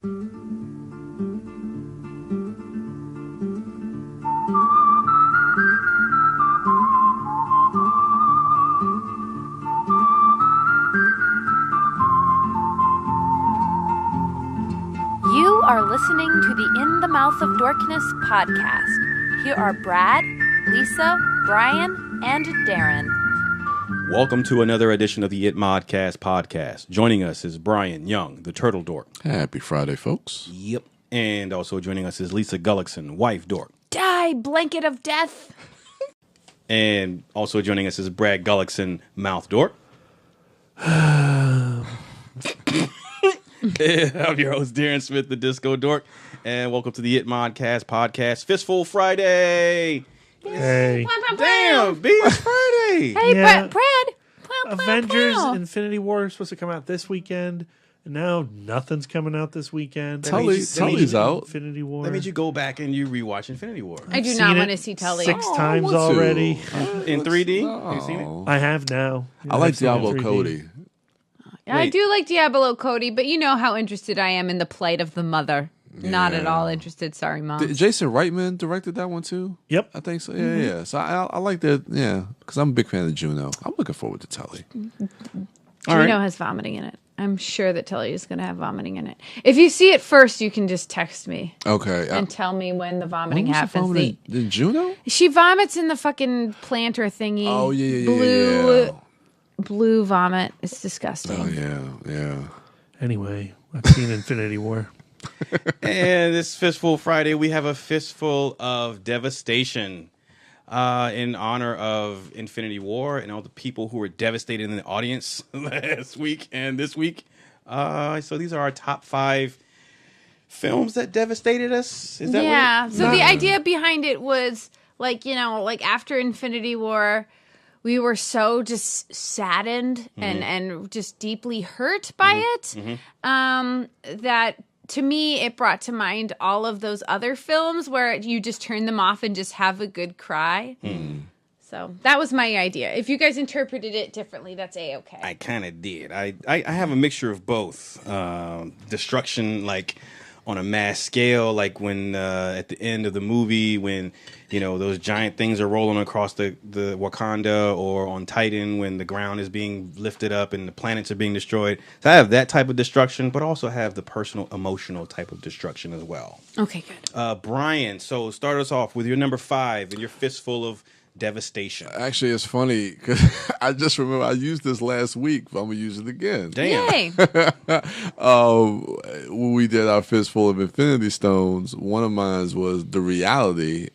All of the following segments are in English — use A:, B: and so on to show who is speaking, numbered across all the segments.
A: You are listening to the In the Mouth of Dorkness podcast. Here are Brad, Lisa, Brian, and Darren.
B: Welcome to another edition of the It Modcast podcast. Joining us is Brian Young, the Turtle Dork.
C: Happy Friday, folks.
B: Yep. And also joining us is Lisa Gullickson, wife dork.
A: Die, blanket of death.
B: And also joining us is Brad Gullickson, mouth dork. I'm your host, Darren Smith, the Disco Dork, and welcome to the It Modcast podcast, Fistful Friday.
D: Hey.
B: Damn, B, it's Friday.
A: Hey,
D: Yeah.
A: Brad.
D: Avengers Infinity War is supposed to come out this weekend, and now nothing's coming out this weekend.
C: Tully's out.
D: Infinity War.
B: That means you go back and you rewatch Infinity War.
A: I do
D: I've
A: not
D: seen
A: want
D: it
A: to see Tully.
D: 6
C: I
D: times
C: want to.
D: already.
B: In 3D? Have you seen it?
D: I have now.
C: I like
D: I've seen it in
C: Diablo
D: 3D.
C: Cody.
A: I
B: Wait.
A: do like Diablo Cody, but you know how interested I am in the plight of the mother. Not at all interested. Sorry, Mom.
C: Jason Reitman directed that one too.
D: Yep.
C: I think so. Yeah. So I like that. Yeah, because I'm a big fan of Juno. I'm looking forward to Tully.
B: All right.
A: Juno has vomiting in it. I'm sure that Tully is going to have vomiting in it. If you see it first, you can just text me
C: Okay.
A: and tell me when the vomiting
C: When was the
A: happens.
C: vomiting? Did Juno?
A: She vomits in the fucking planter thingy.
C: Oh yeah.
A: Blue vomit. It's disgusting.
C: Oh yeah.
D: Anyway, I've seen Infinity War.
B: And this Fistful Friday, we have a Fistful of Devastation in honor of Infinity War and all the people who were devastated in the audience last week and this week. So these are our top 5 films that devastated us. Is that what
A: So the idea behind it was like after Infinity War, we were so just saddened and just deeply hurt by it that to me it brought to mind all of those other films where you just turn them off and just have a good cry. So that was my idea. If you guys interpreted it differently, that's A-okay.
B: I kind of did. I have a mixture of both. Destruction, like on a mass scale, like when at the end of the movie, when those giant things are rolling across the Wakanda, or on Titan when the ground is being lifted up and the planets are being destroyed. So I have that type of destruction, but also have the personal, emotional type of destruction as well.
A: Okay, good.
B: Brian, so start us off with your number 5 and your Fistful of Devastation.
C: Actually, it's funny because I just remember I used this last week, but I'm gonna use it again.
B: Damn.
A: Yay.
C: When we did our Fistful of Infinity Stones, one of mine was the reality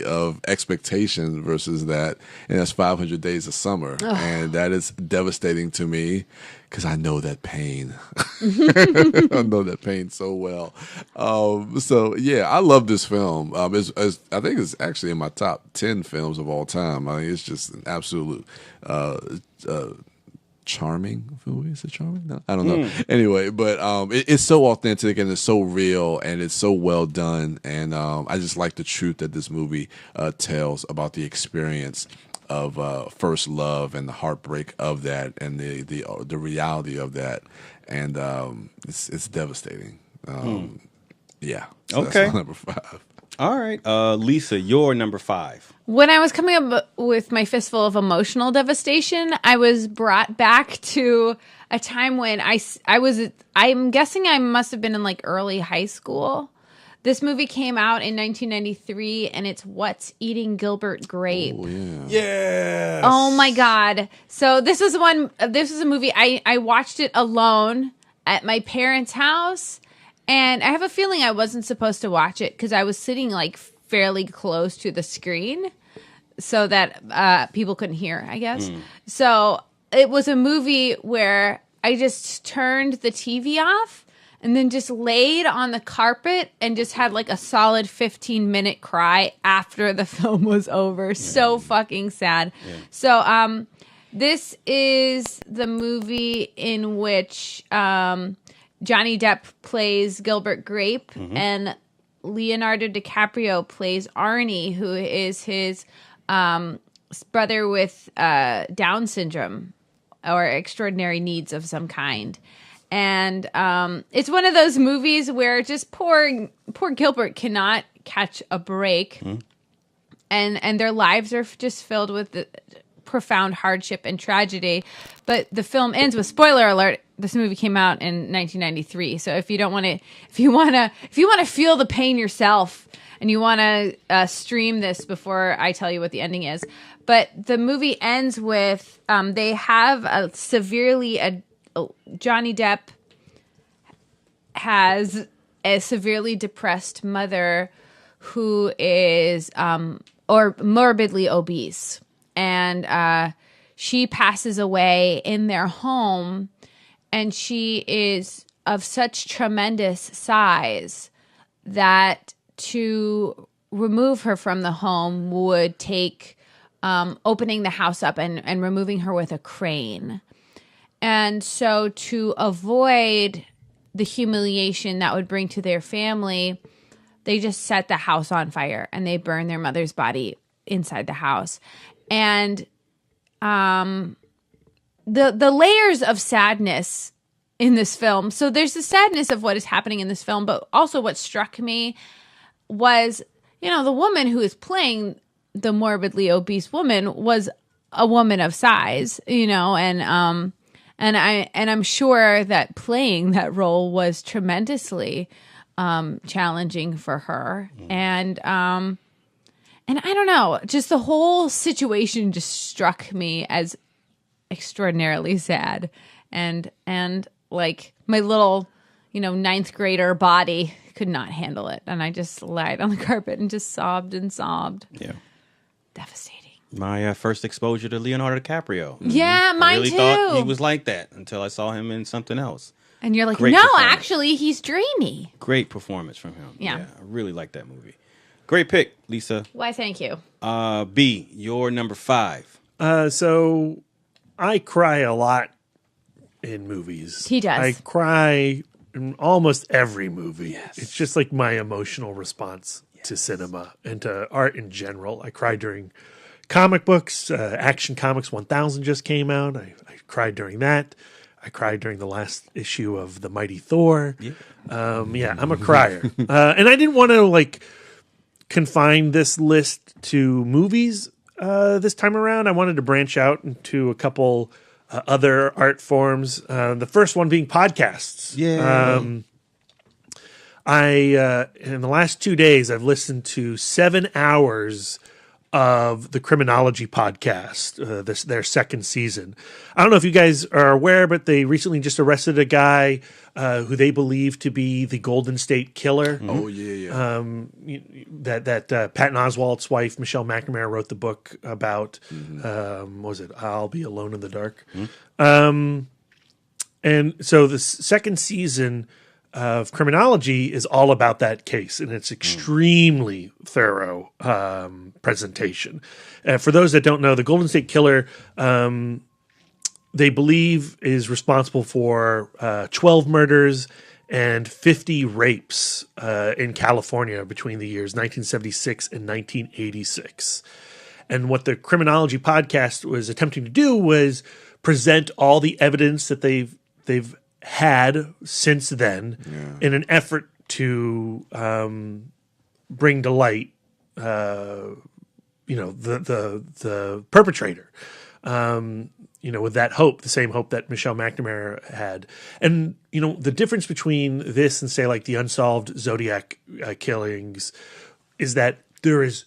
C: of expectation versus that, and that's 500 Days of Summer, and that is devastating to me because I know that pain. I know that pain so well. So yeah, I love this film. I think it's actually in my top 10 films of all time. I mean, it's just an absolute charming movie. Is it charming? No, I don't know. Anyway, but it's so authentic and it's so real and it's so well done. And I just like the truth that this movie tells about the experience of first love and the heartbreak of that and the reality of that. And it's devastating. Yeah. So
B: Okay.
C: That's my number 5.
B: All right. Lisa, your number 5.
A: When I was coming up with my Fistful of Emotional Devastation, I was brought back to a time when I'm guessing I must have been in like early high school. This movie came out in 1993, and it's What's Eating Gilbert Grape.
C: Oh, yeah.
B: Yes.
A: Oh my God. So this is a movie I watched it alone at my parents' house, and I have a feeling I wasn't supposed to watch it because I was sitting like fairly close to the screen so that people couldn't hear, I guess. So it was a movie where I just turned the TV off and then just laid on the carpet and just had like a solid 15-minute cry after the film was over. So fucking sad. So this is the movie in which Johnny Depp plays Gilbert Grape and Leonardo DiCaprio plays Arnie, who is his brother with Down syndrome or extraordinary needs of some kind. And it's one of those movies where just poor Gilbert cannot catch a break, and their lives are just filled with the profound hardship and tragedy. But the film ends with, spoiler alert, this movie came out in 1993. So if you want to feel the pain yourself, and you want to stream this before I tell you what the ending is. But the movie ends with they have Johnny Depp has a severely depressed mother who is or morbidly obese, and she passes away in their home, and she is of such tremendous size that to remove her from the home would take opening the house up and removing her with a crane. And so to avoid the humiliation that would bring to their family, they just set the house on fire and they burn their mother's body inside the house. And the layers of sadness in this film. So there's the sadness of what is happening in this film, but also what struck me was, the woman who is playing the morbidly obese woman was a woman of size, and I'm sure that playing that role was tremendously challenging for her. And I don't know, just the whole situation just struck me as extraordinarily sad. And like my little, ninth grader body could not handle it. And I just lied on the carpet and just sobbed and sobbed.
B: Yeah.
A: Devastating.
B: My first exposure to Leonardo DiCaprio.
A: Yeah, mine
B: I really
A: too.
B: thought he was like that until I saw him in something else.
A: And you're like,
B: Great
A: no,
B: performance.
A: actually, he's dreamy.
B: Great performance from him.
A: Yeah.
B: I really like that movie. Great pick, Lisa.
A: Why, thank you.
B: B, your number 5.
D: So I cry a lot in movies.
A: He does.
D: I cry in almost every movie. Yes. It's just like my emotional response to cinema and to art in general. I cry during comic books. Action Comics 1000 just came out. I cried during that. I cried during the last issue of The Mighty Thor. Yeah, I'm a crier. And I didn't want to confine this list to movies this time around. I wanted to branch out into a couple other art forms. The first one being podcasts.
B: Yeah.
D: In the last 2 days, I've listened to 7 hours of the Criminology podcast, their second season. I don't know if you guys are aware, but they recently just arrested a guy who they believe to be the Golden State Killer.
C: Mm-hmm. Oh, yeah.
D: That Patton Oswalt's wife, Michelle McNamara, wrote the book about, what was it? I'll Be Alone in the Dark. Mm-hmm. And so the second season of Criminology is all about that case, and it's extremely thorough presentation. For those that don't know, the Golden State Killer, they believe is responsible for 12 murders and 50 rapes in California between the years 1976 and 1986. And what the Criminology podcast was attempting to do was present all the evidence that they've had since then in an effort to bring to light, the perpetrator, with that hope, the same hope that Michelle McNamara had. And, the difference between this and say like the unsolved Zodiac killings is that there is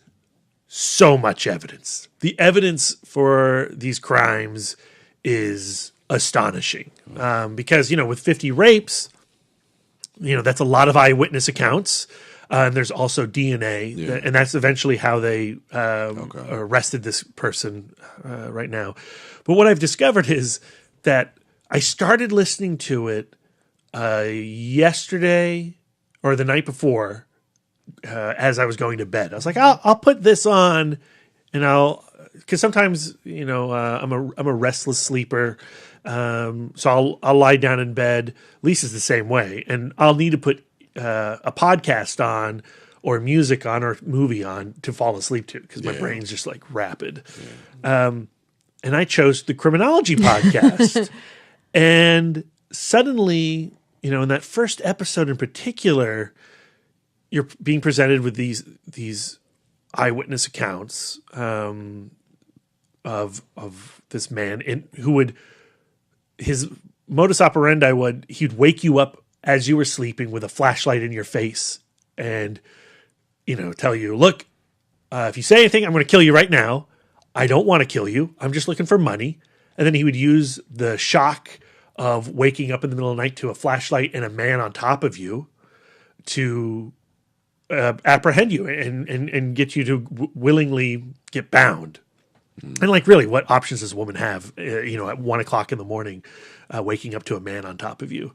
D: so much evidence. The evidence for these crimes is astonishing because, with 50 rapes, that's a lot of eyewitness accounts. And there's also DNA, and that's eventually how they arrested this person right now. But what I've discovered is that I started listening to it yesterday or the night before as I was going to bed. I was like, I'll put this on, and because sometimes I'm a restless sleeper. So I'll lie down in bed. Lisa's the same way, and I'll need to put a podcast on or music on or movie on to fall asleep to because my brain's just like rapid. And I chose the Criminology podcast, and suddenly, in that first episode in particular, you're being presented with these eyewitness accounts of this man his modus operandi he'd wake you up as you were sleeping with a flashlight in your face and tell you, look, if you say anything, I'm going to kill you right now. I don't want to kill you. I'm just looking for money. And then he would use the shock of waking up in the middle of the night to a flashlight and a man on top of you to apprehend you and get you to willingly get bound. And really, what options does a woman have, at 1 o'clock in the morning, waking up to a man on top of you?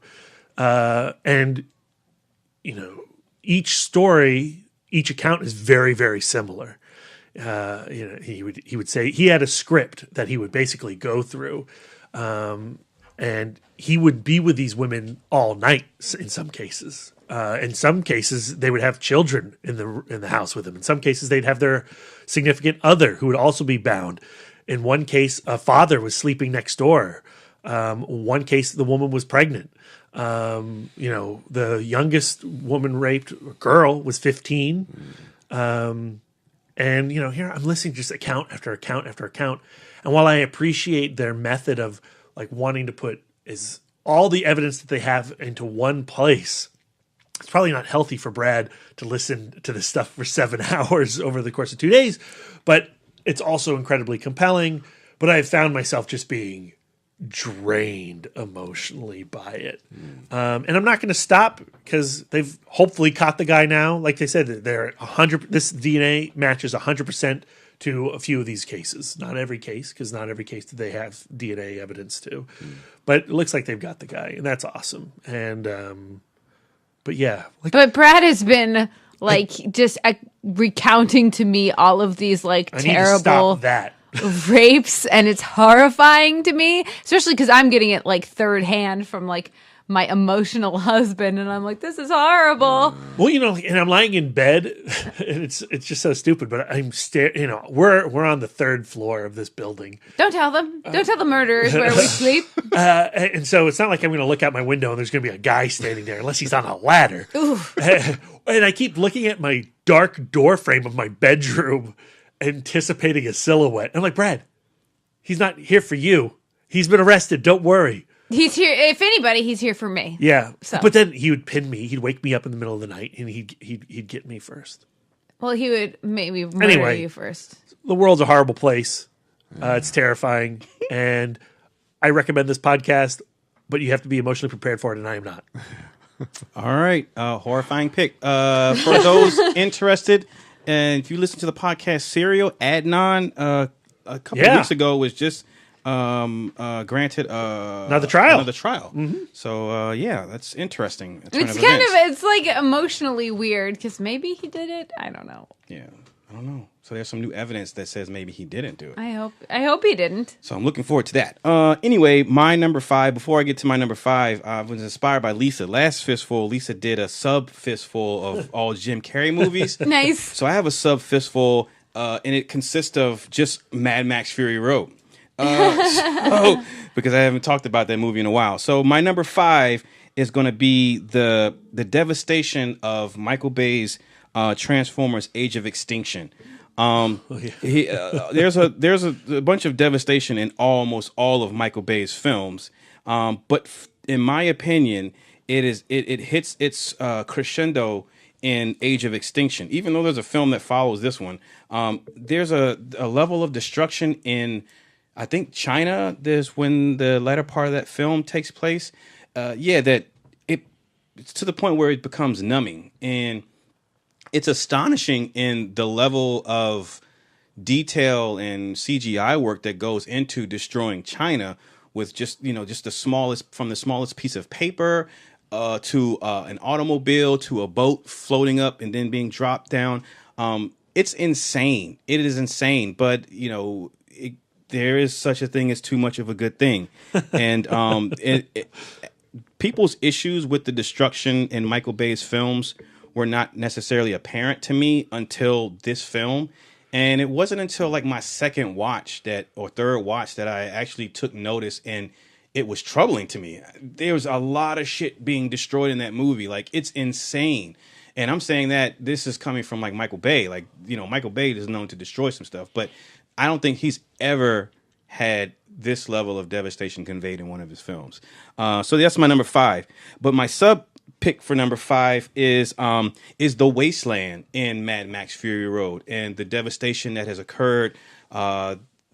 D: Each story, each account is very, very similar. He would say he had a script that he would basically go through, and he would be with these women all night. In some cases, they would have children in the house with them. In some cases, they'd have their significant other who would also be bound. In one case, a father was sleeping next door. One case, the woman was pregnant. The youngest woman raped girl was 15. And here I'm listening to just account after account after account. And while I appreciate their method of wanting to put all the evidence that they have into one place, it's probably not healthy for Brad to listen to this stuff for 7 hours over the course of 2 days, but it's also incredibly compelling. But I've found myself just being drained emotionally by it. And I'm not going to stop because they've hopefully caught the guy now. Like they said, they're 100. This DNA matches 100% to a few of these cases. Not every case, because not every case do they have DNA evidence to. But it looks like they've got the guy, and that's awesome. And but yeah,
A: but Brad has been just recounting to me all of these
D: I
A: terrible
D: need to stop that.
A: rapes, and it's horrifying to me, especially because I'm getting it third hand from my emotional husband, and I'm like, this is horrible.
D: Well, and I'm lying in bed, and it's just so stupid. But I'm staring. We're on the 3rd floor of this building.
A: Don't tell them. Don't tell the murderers where we sleep.
D: And so it's not like I'm going to look out my window and there's going to be a guy standing there, unless he's on a ladder. And I keep looking at my dark door frame of my bedroom, anticipating a silhouette. I'm like, Brad, he's not here for you. He's been arrested. Don't worry.
A: He's here. If anybody, he's here for me.
D: Yeah.
A: So.
D: But then he would pin me. He'd wake me up in the middle of the night, and he'd get me first.
A: Well, he would maybe murder you first.
D: The world's a horrible place. It's terrifying, and I recommend this podcast, but you have to be emotionally prepared for it, and I am not.
B: All right, horrifying pick. For those interested, and if you listen to the podcast Serial, Adnan a couple of weeks ago was just granted
D: another trial.
B: Mm-hmm. So that's interesting.
A: It's emotionally weird because maybe he did it. I don't know.
B: Yeah, I don't know. So there's some new evidence that says maybe he didn't do it.
A: I hope he didn't.
B: So I'm looking forward to that. Anyway, my number 5. Before I get to my number 5, I was inspired by Lisa. Last Fistful, Lisa did a sub Fistful of all Jim Carrey movies.
A: Nice.
B: So I have a sub Fistful, and it consists of just Mad Max Fury Road. Because I haven't talked about that movie in a while. So my number 5 is going to be the devastation of Michael Bay's Transformers: Age of Extinction. There's a bunch of devastation in almost all of Michael Bay's films, but in my opinion, it hits its crescendo in Age of Extinction. Even though there's a film that follows this one, there's a level of destruction in, I think, China. There's when the latter part of that film takes place. That it's to the point where it becomes numbing, and it's astonishing in the level of detail and CGI work that goes into destroying China with just the smallest piece of paper to an automobile to a boat floating up and then being dropped down. It's insane. It is insane. But there is such a thing as too much of a good thing, and people's issues with the destruction in Michael Bay's films were not necessarily apparent to me until this film. And it wasn't until my second watch or third watch that I actually took notice, and it was troubling to me. There was a lot of shit being destroyed in that movie. Like, it's insane. And I'm saying that this is coming from like Michael Bay. Like, you know, Michael Bay is known to destroy some stuff, but I don't think he's ever had this level of devastation conveyed in one of his films. So that's my number 5. But my sub pick for number 5 is the wasteland in Mad Max Fury Road and the devastation that has occurred.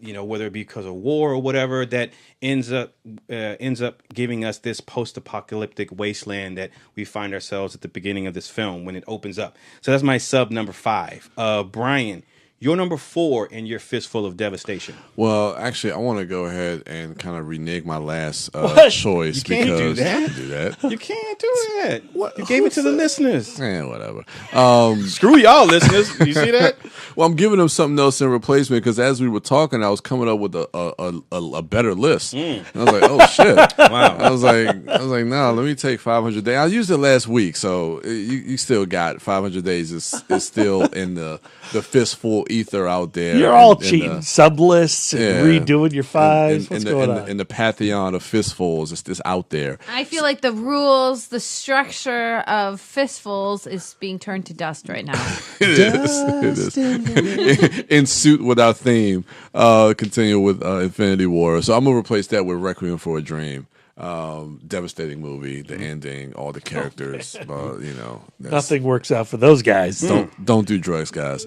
B: You know, whether it be because of war or whatever, that ends up giving us this post-apocalyptic wasteland that we find ourselves at the beginning of this film when it opens up. So that's my sub number 5. Brian, your number 4 in your Fistful of Devastation.
C: Well, actually, I want to go ahead and kind of renege my last choice.
B: You can't do that.
C: I can do that.
B: You can't do that. What? You gave it to the listeners.
C: Whatever.
B: Screw y'all, listeners. You see that?
C: Well, I'm giving them something else in replacement because as we were talking, I was coming up with a better list. And I was like, oh shit!
B: Wow.
C: I was like, nah. Let me take 500 days. I used it last week, so you still got 500 days. Is still in the fistful ether out there.
D: You're all cheating sub lists and redoing your fives. What's going on?
C: In the pantheon of fistfuls, it's out there.
A: I feel like the rules, the structure of Fistfuls is being turned to dust right now.
C: It is. In suit with our theme, continue with Infinity War. So I'm gonna replace that with Requiem for a Dream. Devastating movie, the ending, all the characters. You know,
D: nothing works out for those guys.
C: Don't do drugs, guys.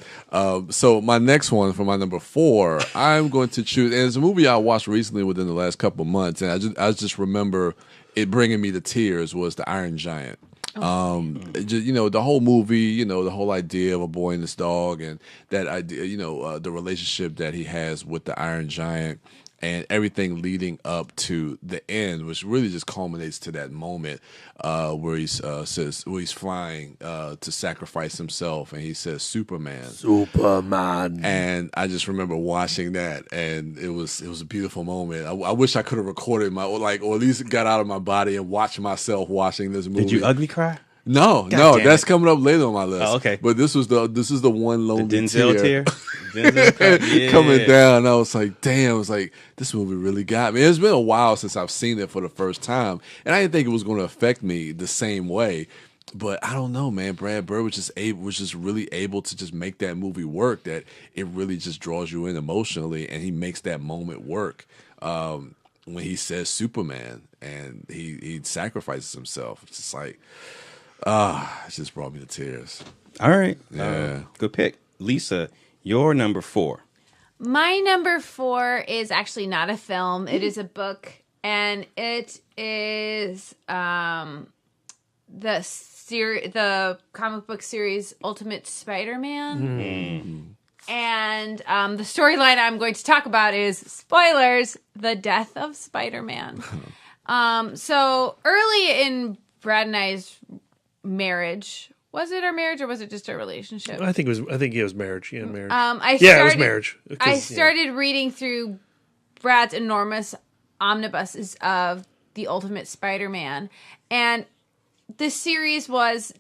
C: So my next one for my number 4, I'm going to choose, and it's a movie I watched recently within the last couple of months, and I just remember it bringing me to tears. Was The Iron Giant. You know, the whole movie, you know, the whole idea of a boy and his dog, and that idea, you know, the relationship that he has with the Iron Giant, and everything leading up to the end, which really just culminates to that moment where he says, where he's flying to sacrifice himself, and he says, Superman. And I just remember watching that, and it was a beautiful moment. I wish I could have recorded or at least got out of my body and watched myself watching this movie.
B: Did you ugly cry?
C: No, that's coming up later on my list.
B: Oh, okay.
C: But this is the one lonely
B: The Denzel tear.
C: Denzel coming down. I was like, damn. I was like, this movie really got me. It's been a while since I've seen it for the first time, and I didn't think it was going to affect me the same way. But I don't know, man. Brad Bird was just really able to just make that movie work. That it really just draws you in emotionally, and he makes that moment work. When he says Superman and he sacrifices himself, it's just like. It just brought me to tears.
B: All right.
C: Yeah.
B: Good pick. Lisa, your number 4.
A: My number 4 is actually not a film. It is a book, and it is the comic book series Ultimate Spider-Man. And the storyline I'm going to talk about is, spoilers, the death of Spider-Man. So early in Brad and I's marriage, was it our marriage or was it just our relationship?
D: I think it was marriage. Yeah, marriage.
A: It
D: was marriage.
A: I started reading through Brad's enormous omnibuses of the Ultimate Spider-Man, and this series was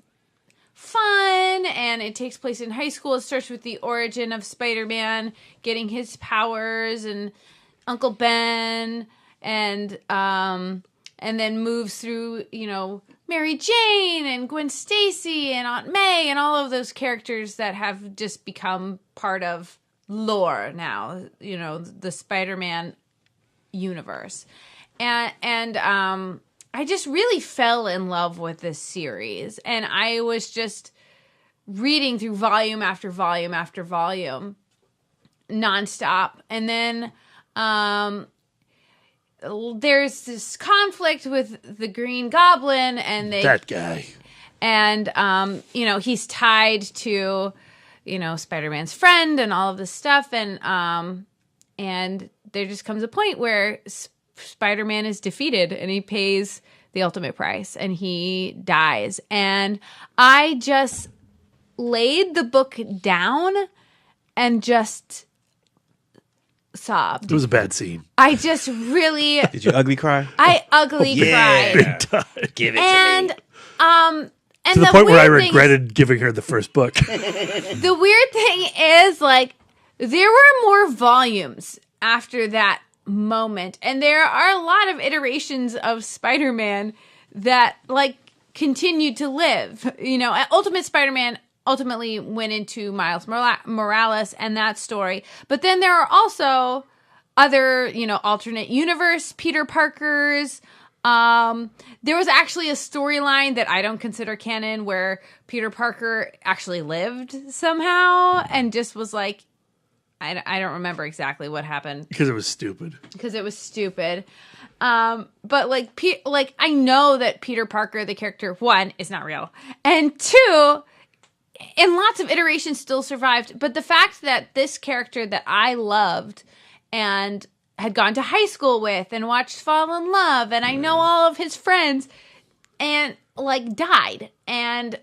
A: fun, and it takes place in high school. It starts with the origin of Spider-Man getting his powers and Uncle Ben, and then moves through, you know, Mary Jane and Gwen Stacy and Aunt May and all of those characters that have just become part of lore now, you know, the Spider-Man universe. And I just really fell in love with this series, and I was just reading through volume after volume after volume nonstop. And then there's this conflict with the Green Goblin, and
D: that guy,
A: and you know, he's tied to, you know, Spider-Man's friend and all of this stuff, and there just comes a point where Spider-Man is defeated, and he pays the ultimate price, and he dies, and I just laid the book down and just sobbed.
D: It was a bad scene.
A: I just really...
B: Did you ugly cry?
A: I ugly cried.
B: Give it
A: and,
B: to me.
A: And
D: to the point where I regretted giving her the first book.
A: The weird thing is, like, there were more volumes after that moment. And there are a lot of iterations of Spider-Man that like continue to live. You know, Ultimate Spider-Man ultimately went into Miles Morales and that story. But then there are also other, you know, alternate universe Peter Parkers. There was actually a storyline that I don't consider canon where Peter Parker actually lived somehow and just was like, I don't remember exactly what happened.
D: Because it was stupid.
A: But like I know that Peter Parker, the character, one, is not real. And two, and lots of iterations still survived. But the fact that this character that I loved and had gone to high school with and watched Fall in Love, and I know all of his friends, and like died, and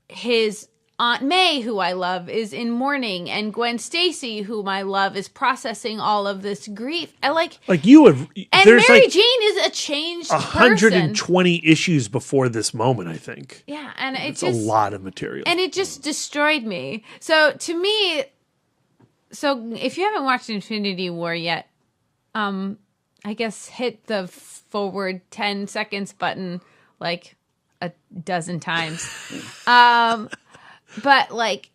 A: his Aunt May, who I love, is in mourning, and Gwen Stacy, whom I love, is processing all of this grief. I like
D: you have,
A: and
D: there's
A: Mary
D: like
A: Jane is a changed
D: 120 issues before this moment, I think.
A: Yeah, and
D: it's a lot of material,
A: and it just destroyed me. So to me, if you haven't watched Infinity War yet, I guess hit the forward 10 seconds button like a dozen times. But like,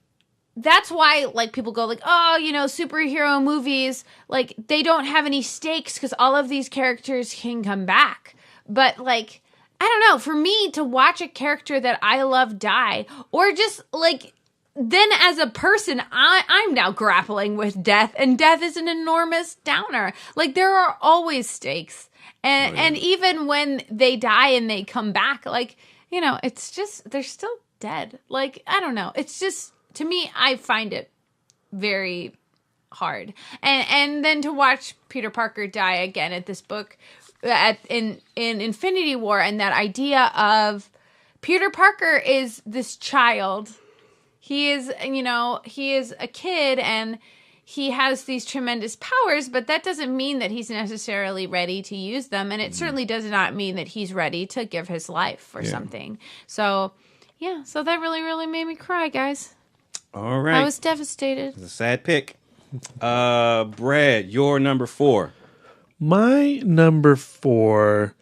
A: that's why like people go like, oh, you know, superhero movies, like they don't have any stakes because all of these characters can come back. But like, I don't know, for me to watch a character that I love die, or just like, then as a person, I'm now grappling with death, and death is an enormous downer. Like there are always stakes. And even when they die and they come back, like, you know, it's just, they're still dead. Like, I don't know. It's just, to me, I find it very hard. And then to watch Peter Parker die again at this book, in Infinity War, and that idea of Peter Parker is this child. He is, you know, he is a kid and he has these tremendous powers, but that doesn't mean that he's necessarily ready to use them. And it certainly does not mean that he's ready to give his life for something. So, yeah, so that really, really made me cry, guys.
B: All right.
A: I was devastated.
B: It's a sad pick. Brad, your number 4.
D: My number 4,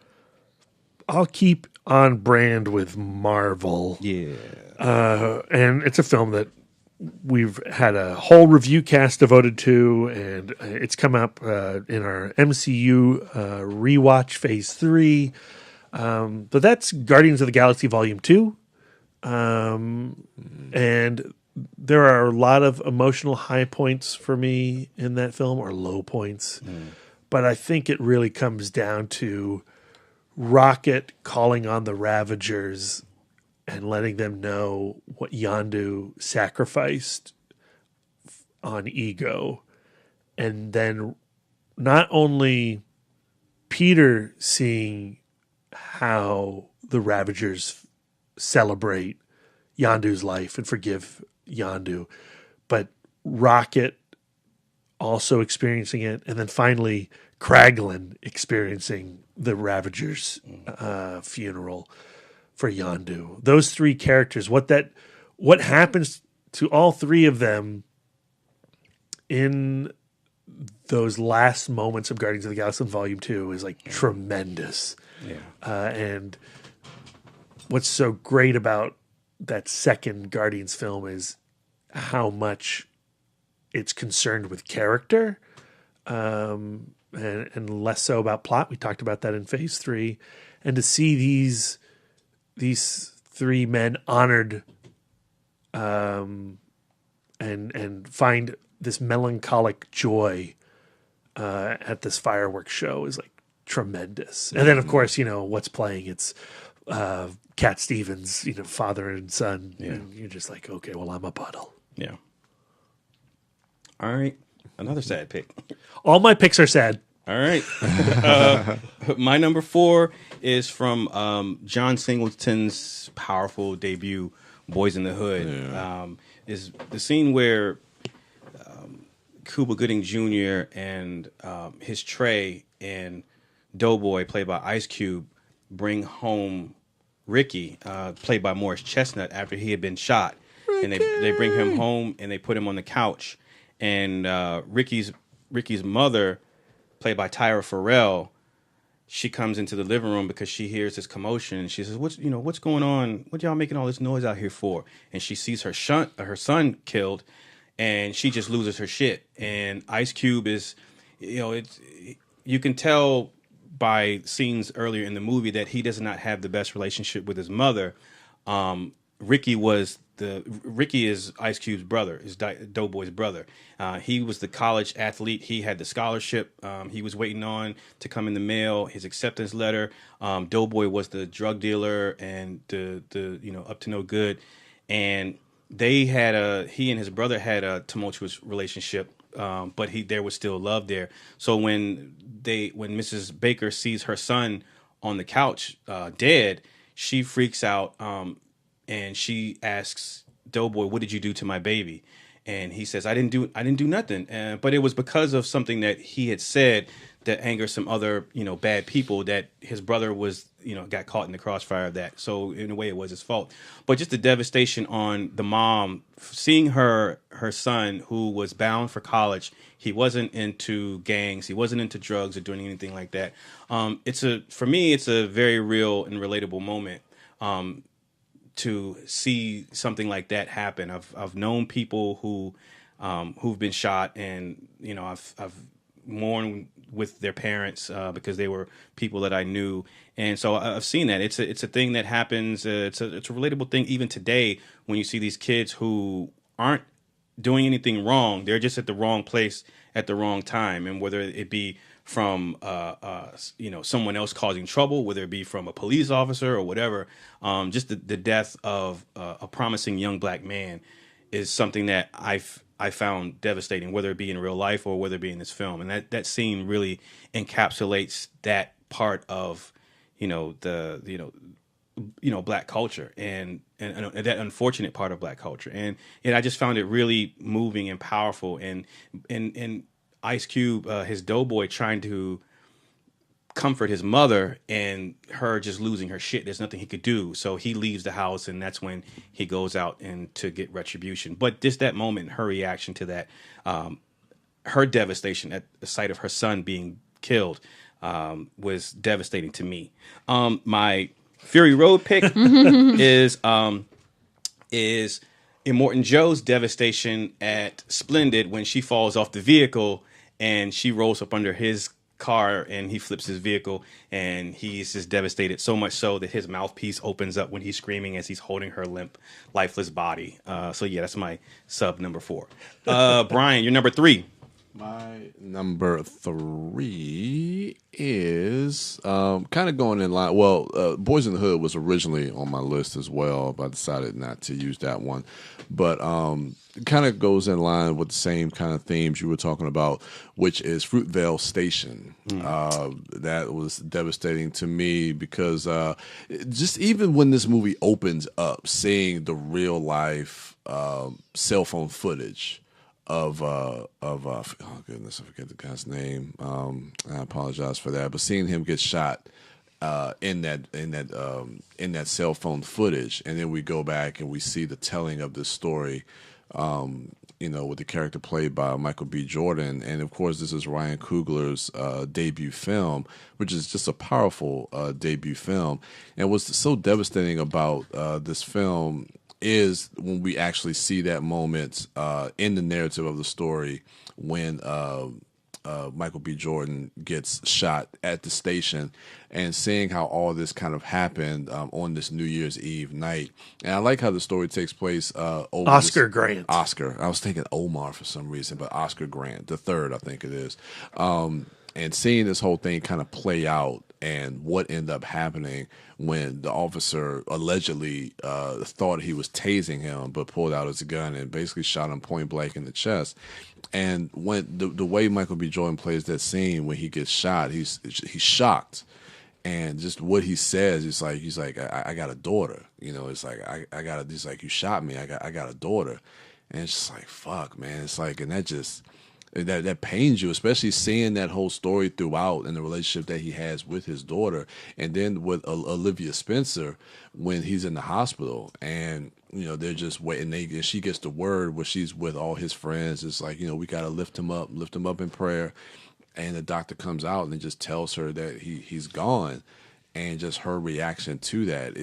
D: I'll keep on brand with Marvel.
B: Yeah.
D: And it's a film that we've had a whole review cast devoted to, and it's come up in our MCU rewatch phase 3. But that's Guardians of the Galaxy Volume 2. And there are a lot of emotional high points for me in that film, or low points. But I think it really comes down to Rocket calling on the Ravagers and letting them know what Yondu sacrificed on Ego. And then not only Peter seeing how the Ravagers celebrate Yondu's life and forgive Yondu, but Rocket also experiencing it, and then finally Kraglin experiencing the Ravagers' funeral for Yondu. Those 3 characters, what happens to all 3 of them in those last moments of Guardians of the Galaxy Volume 2 is like tremendous.
B: Yeah.
D: And what's so great about that second Guardians film is how much it's concerned with character, and less so about plot. We talked about that in phase 3. And to see these 3 men honored, and find this melancholic joy at this fireworks show is like tremendous. And then of course, you know, what's playing, it's Cat Stevens, you know, father and son.
B: Yeah.
D: And you're just like, okay, well, I'm a puddle.
B: Yeah. All right. Another sad pick.
D: All my picks are sad.
B: All right. My number 4 is from John Singleton's powerful debut, Boys in the Hood.
C: Yeah.
B: Is the scene where Cuba Gooding Jr. and his Trey and Doughboy, played by Ice Cube, bring home Ricky, played by Morris Chestnut, after he had been shot. Ricky! And they bring him home and they put him on the couch. And Ricky's Ricky's mother, played by Tyra Farrell, she comes into the living room because she hears this commotion. And she says, what's going on? What y'all making all this noise out here for? And she sees her son killed, and she just loses her shit. And Ice Cube is, you can tell by scenes earlier in the movie that he does not have the best relationship with his mother. Ricky is Ice Cube's brother, is Doughboy's brother. He was the college athlete. He had the scholarship. He was waiting on to come in the mail, his acceptance letter. Doughboy was the drug dealer and the up to no good. And he and his brother had a tumultuous relationship, but there was still love there. So when Mrs. Baker sees her son on the couch dead, she freaks out. And she asks Doughboy, "What did you do to my baby?" And he says, "I didn't do nothing." But it was because of something that he had said that angered some other, bad people, that his brother was, got caught in the crossfire of that. So in a way, it was his fault. But just the devastation on the mom, seeing her son, who was bound for college. He wasn't into gangs. He wasn't into drugs or doing anything like that. For me, it's a very real and relatable moment. To see something like that happen. I've known people who've been shot, and I've mourned with their parents because they were people that I knew, and so I've seen that. It's a thing that happens. It's a relatable thing even today when you see these kids who aren't doing anything wrong. They're just at the wrong place at the wrong time, and whether it be from someone else causing trouble, whether it be from a police officer or whatever, just the death of a promising young black man is something that I found devastating, whether it be in real life or whether it be in this film. And that scene really encapsulates that part of black culture and that unfortunate part of black culture. And I just found it really moving and powerful. And Ice Cube, his Doughboy, trying to comfort his mother and her just losing her shit. There's nothing he could do. So he leaves the house, and that's when he goes out and to get retribution. But just that moment, her reaction to that, her devastation at the sight of her son being killed was devastating to me. My Fury Road pick is Immortan Joe's devastation at Splendid when she falls off the vehicle and she rolls up under his car and he flips his vehicle, and he's just devastated, so much so that his mouthpiece opens up when he's screaming as he's holding her limp, lifeless body. So yeah, that's my sub number 4. Brian, your number 3.
C: My number 3 is kind of going in line. Well, Boys in the Hood was originally on my list as well, but I decided not to use that one. But it kind of goes in line with the same kind of themes you were talking about, which is Fruitvale Station. That was devastating to me because just even when this movie opens up, seeing the real life cell phone footage of oh goodness, I forget the guy's name. I apologize for that, but seeing him get shot in that cell phone footage, and then we go back and we see the telling of this story, with the character played by Michael B. Jordan, and of course this is Ryan Coogler's debut film, which is just a powerful debut film. And what's so devastating about this film is when we actually see that moment in the narrative of the story when Michael B. Jordan gets shot at the station, and seeing how all this kind of happened on this New Year's Eve night. And I like how the story takes place over
D: Oscar Grant.
C: Oscar. I was thinking Omar for some reason, but Oscar Grant, the third, I think it is. And seeing this whole thing kind of play out and what ended up happening when the officer allegedly thought he was tasing him, but pulled out his gun and basically shot him point blank in the chest. And when the way Michael B. Jordan plays that scene when he gets shot, he's shocked. And just what he says, he's like, I got a daughter. It's like, he's like, you shot me. I got a daughter. And it's just like, fuck, man. It's like, and that pains you, especially seeing that whole story throughout and the relationship that he has with his daughter. And then with Olivia Spencer when he's in the hospital and they're just waiting. And she gets the word where she's with all his friends. It's like, we got to lift him up in prayer. And the doctor comes out and just tells her that he's gone, and just her reaction to that.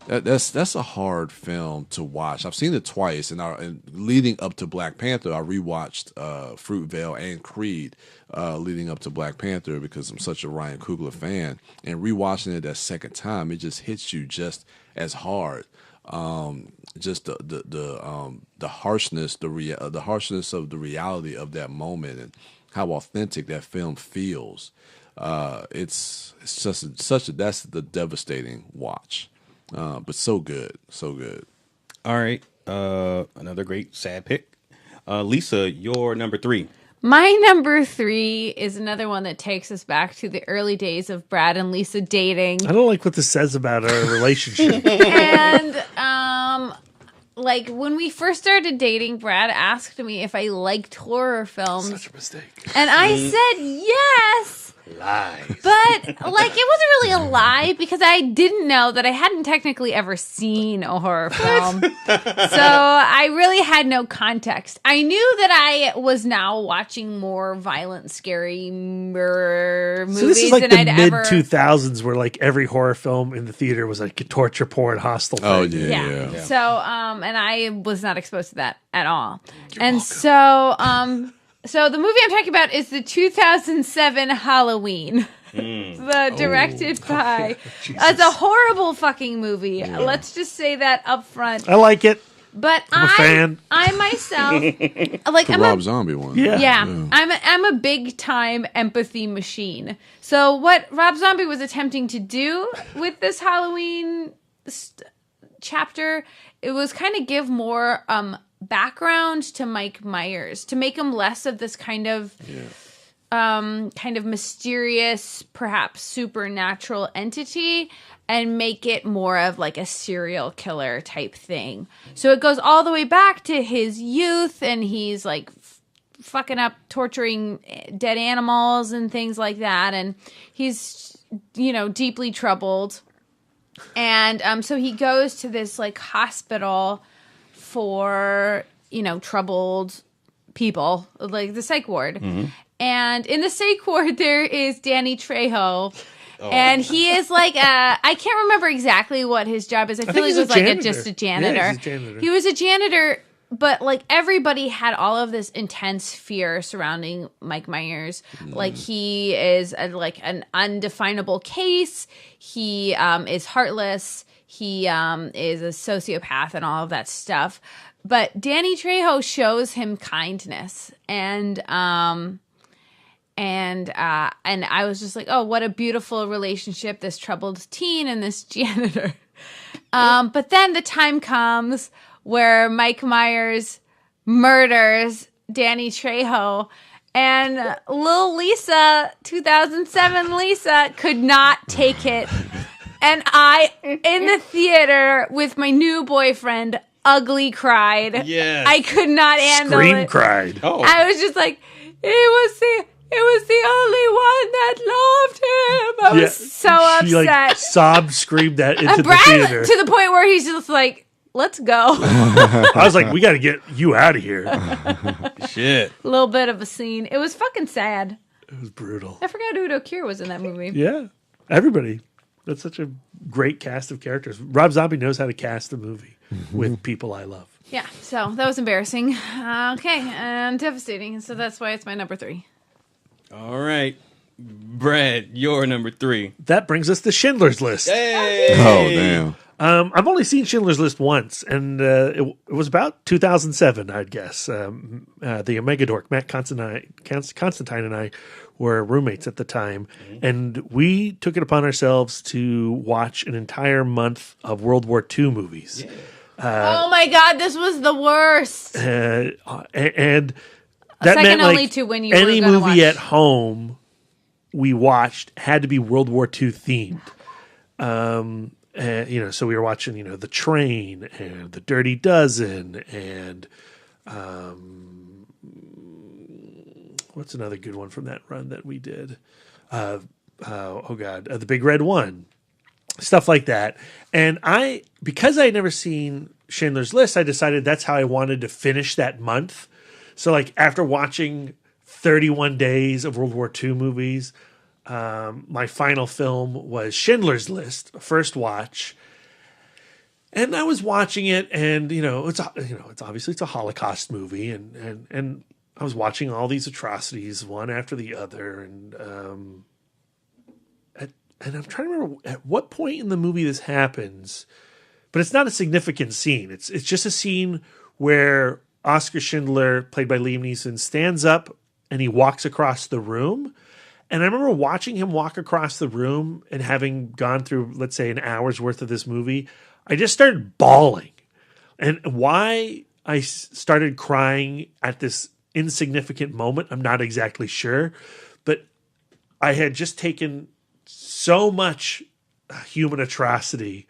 C: That's a hard film to watch. I've seen it twice, and leading up to Black Panther, I rewatched Fruitvale and Creed leading up to Black Panther because I'm such a Ryan Coogler fan. And rewatching it that second time, it just hits you just as hard. Just the harshness, the harshness of the reality of that moment, and how authentic that film feels. It's just that's the devastating watch. But so good.
B: All right. Another great sad pick. Lisa, your number 3.
A: My number 3 is another one that takes us back to the early days of Brad and Lisa dating.
D: I don't like what this says about our relationship.
A: And like when we first started dating, Brad asked me if I liked horror films.
D: Such a mistake.
A: And I said yes.
B: Lies.
A: But, like, it wasn't really a lie because I didn't know that I hadn't technically ever seen a horror film. So I really had no context. I knew that I was now watching more violent, scary movies
D: So this is like
A: than
D: the
A: I'd
D: mid
A: ever...
D: 2000s where like every horror film in the theater was like a torture porn hostile thing.
C: Oh, yeah.
A: Yeah. So, and I was not exposed to that at all. So the movie I'm talking about is the 2007 Halloween. Directed by... It's a horrible fucking movie. Yeah. Let's just say that up front.
D: I like it.
A: But
D: I'm a fan.
A: I myself... like,
C: The Rob Zombie one.
A: Yeah. I'm a big time empathy machine. So what Rob Zombie was attempting to do with this Halloween chapter, it was kind of give more... background to Mike Myers to make him less of this kind of mysterious, perhaps supernatural entity, and make it more of like a serial killer type thing. So it goes all the way back to his youth, and he's like fucking up, torturing dead animals and things like that, and he's deeply troubled. And so he goes to this like hospital for, troubled people, like the psych ward. Mm-hmm. And in the psych ward, there is Danny Trejo. Oh. And he is like I can't remember exactly what his job is. I feel like he was like just a janitor.
D: Yeah, he's a janitor.
A: He was a janitor, but like everybody had all of this intense fear surrounding Mike Myers. Like he is like an undefinable case. He is heartless. He is a sociopath and all of that stuff. But Danny Trejo shows him kindness. And I was just like, oh, what a beautiful relationship, this troubled teen and this janitor. But then the time comes where Mike Myers murders Danny Trejo. And little Lisa, 2007 Lisa, could not take it. And I, in the theater with my new boyfriend, ugly cried.
B: Yes.
A: I could not handle it.
D: Scream cried.
B: Oh.
A: I was just like, it was the only one that loved him. I was so upset.
D: She like sobbed, screamed that into
A: Brad,
D: the theater.
A: to the point where he's just like, let's go.
D: I was like, we got to get you out of here.
B: Shit.
A: A little bit of a scene. It was fucking sad.
D: It was brutal.
A: I forgot Udo Kier was in that movie.
D: Yeah. Everybody. That's such a great cast of characters. Rob Zombie knows how to cast a movie with people I love.
A: Yeah, so that was embarrassing. Okay, and devastating. So that's why it's my number 3.
B: All right. Brad, your number 3.
D: That brings us to Schindler's List.
B: Hey!
C: Oh, damn.
D: I've only seen Schindler's List once, and it was about 2007, I'd guess. The Omega Dork, Matt Constantine and I were roommates at the time, and we took it upon ourselves to watch an entire month of World War II movies.
B: Yeah.
A: Oh my God, this was the worst.
D: And that
A: Second
D: meant
A: only
D: like
A: to when you
D: any
A: were gonna
D: movie
A: watch.
D: at home we watched had to be World War II themed. So we were watching, The Train and The Dirty Dozen and what's another good one from that run that we did? The Big Red One. stuff like that. And because I had never seen Schindler's List, I decided that's how I wanted to finish that month. So like after watching 31 days of World War II movies, my final film was Schindler's List, first watch. And I was watching it, and it's obviously it's a Holocaust movie, and I was watching all these atrocities one after the other, and I'm trying to remember at what point in the movie this happens, but it's not a significant scene. It's just a scene where Oskar Schindler, played by Liam Neeson, stands up and he walks across the room. And I remember watching him walk across the room and having gone through, let's say, an hour's worth of this movie, I just started bawling. And why I started crying at this insignificant moment, I'm not exactly sure. But I had just taken so much human atrocity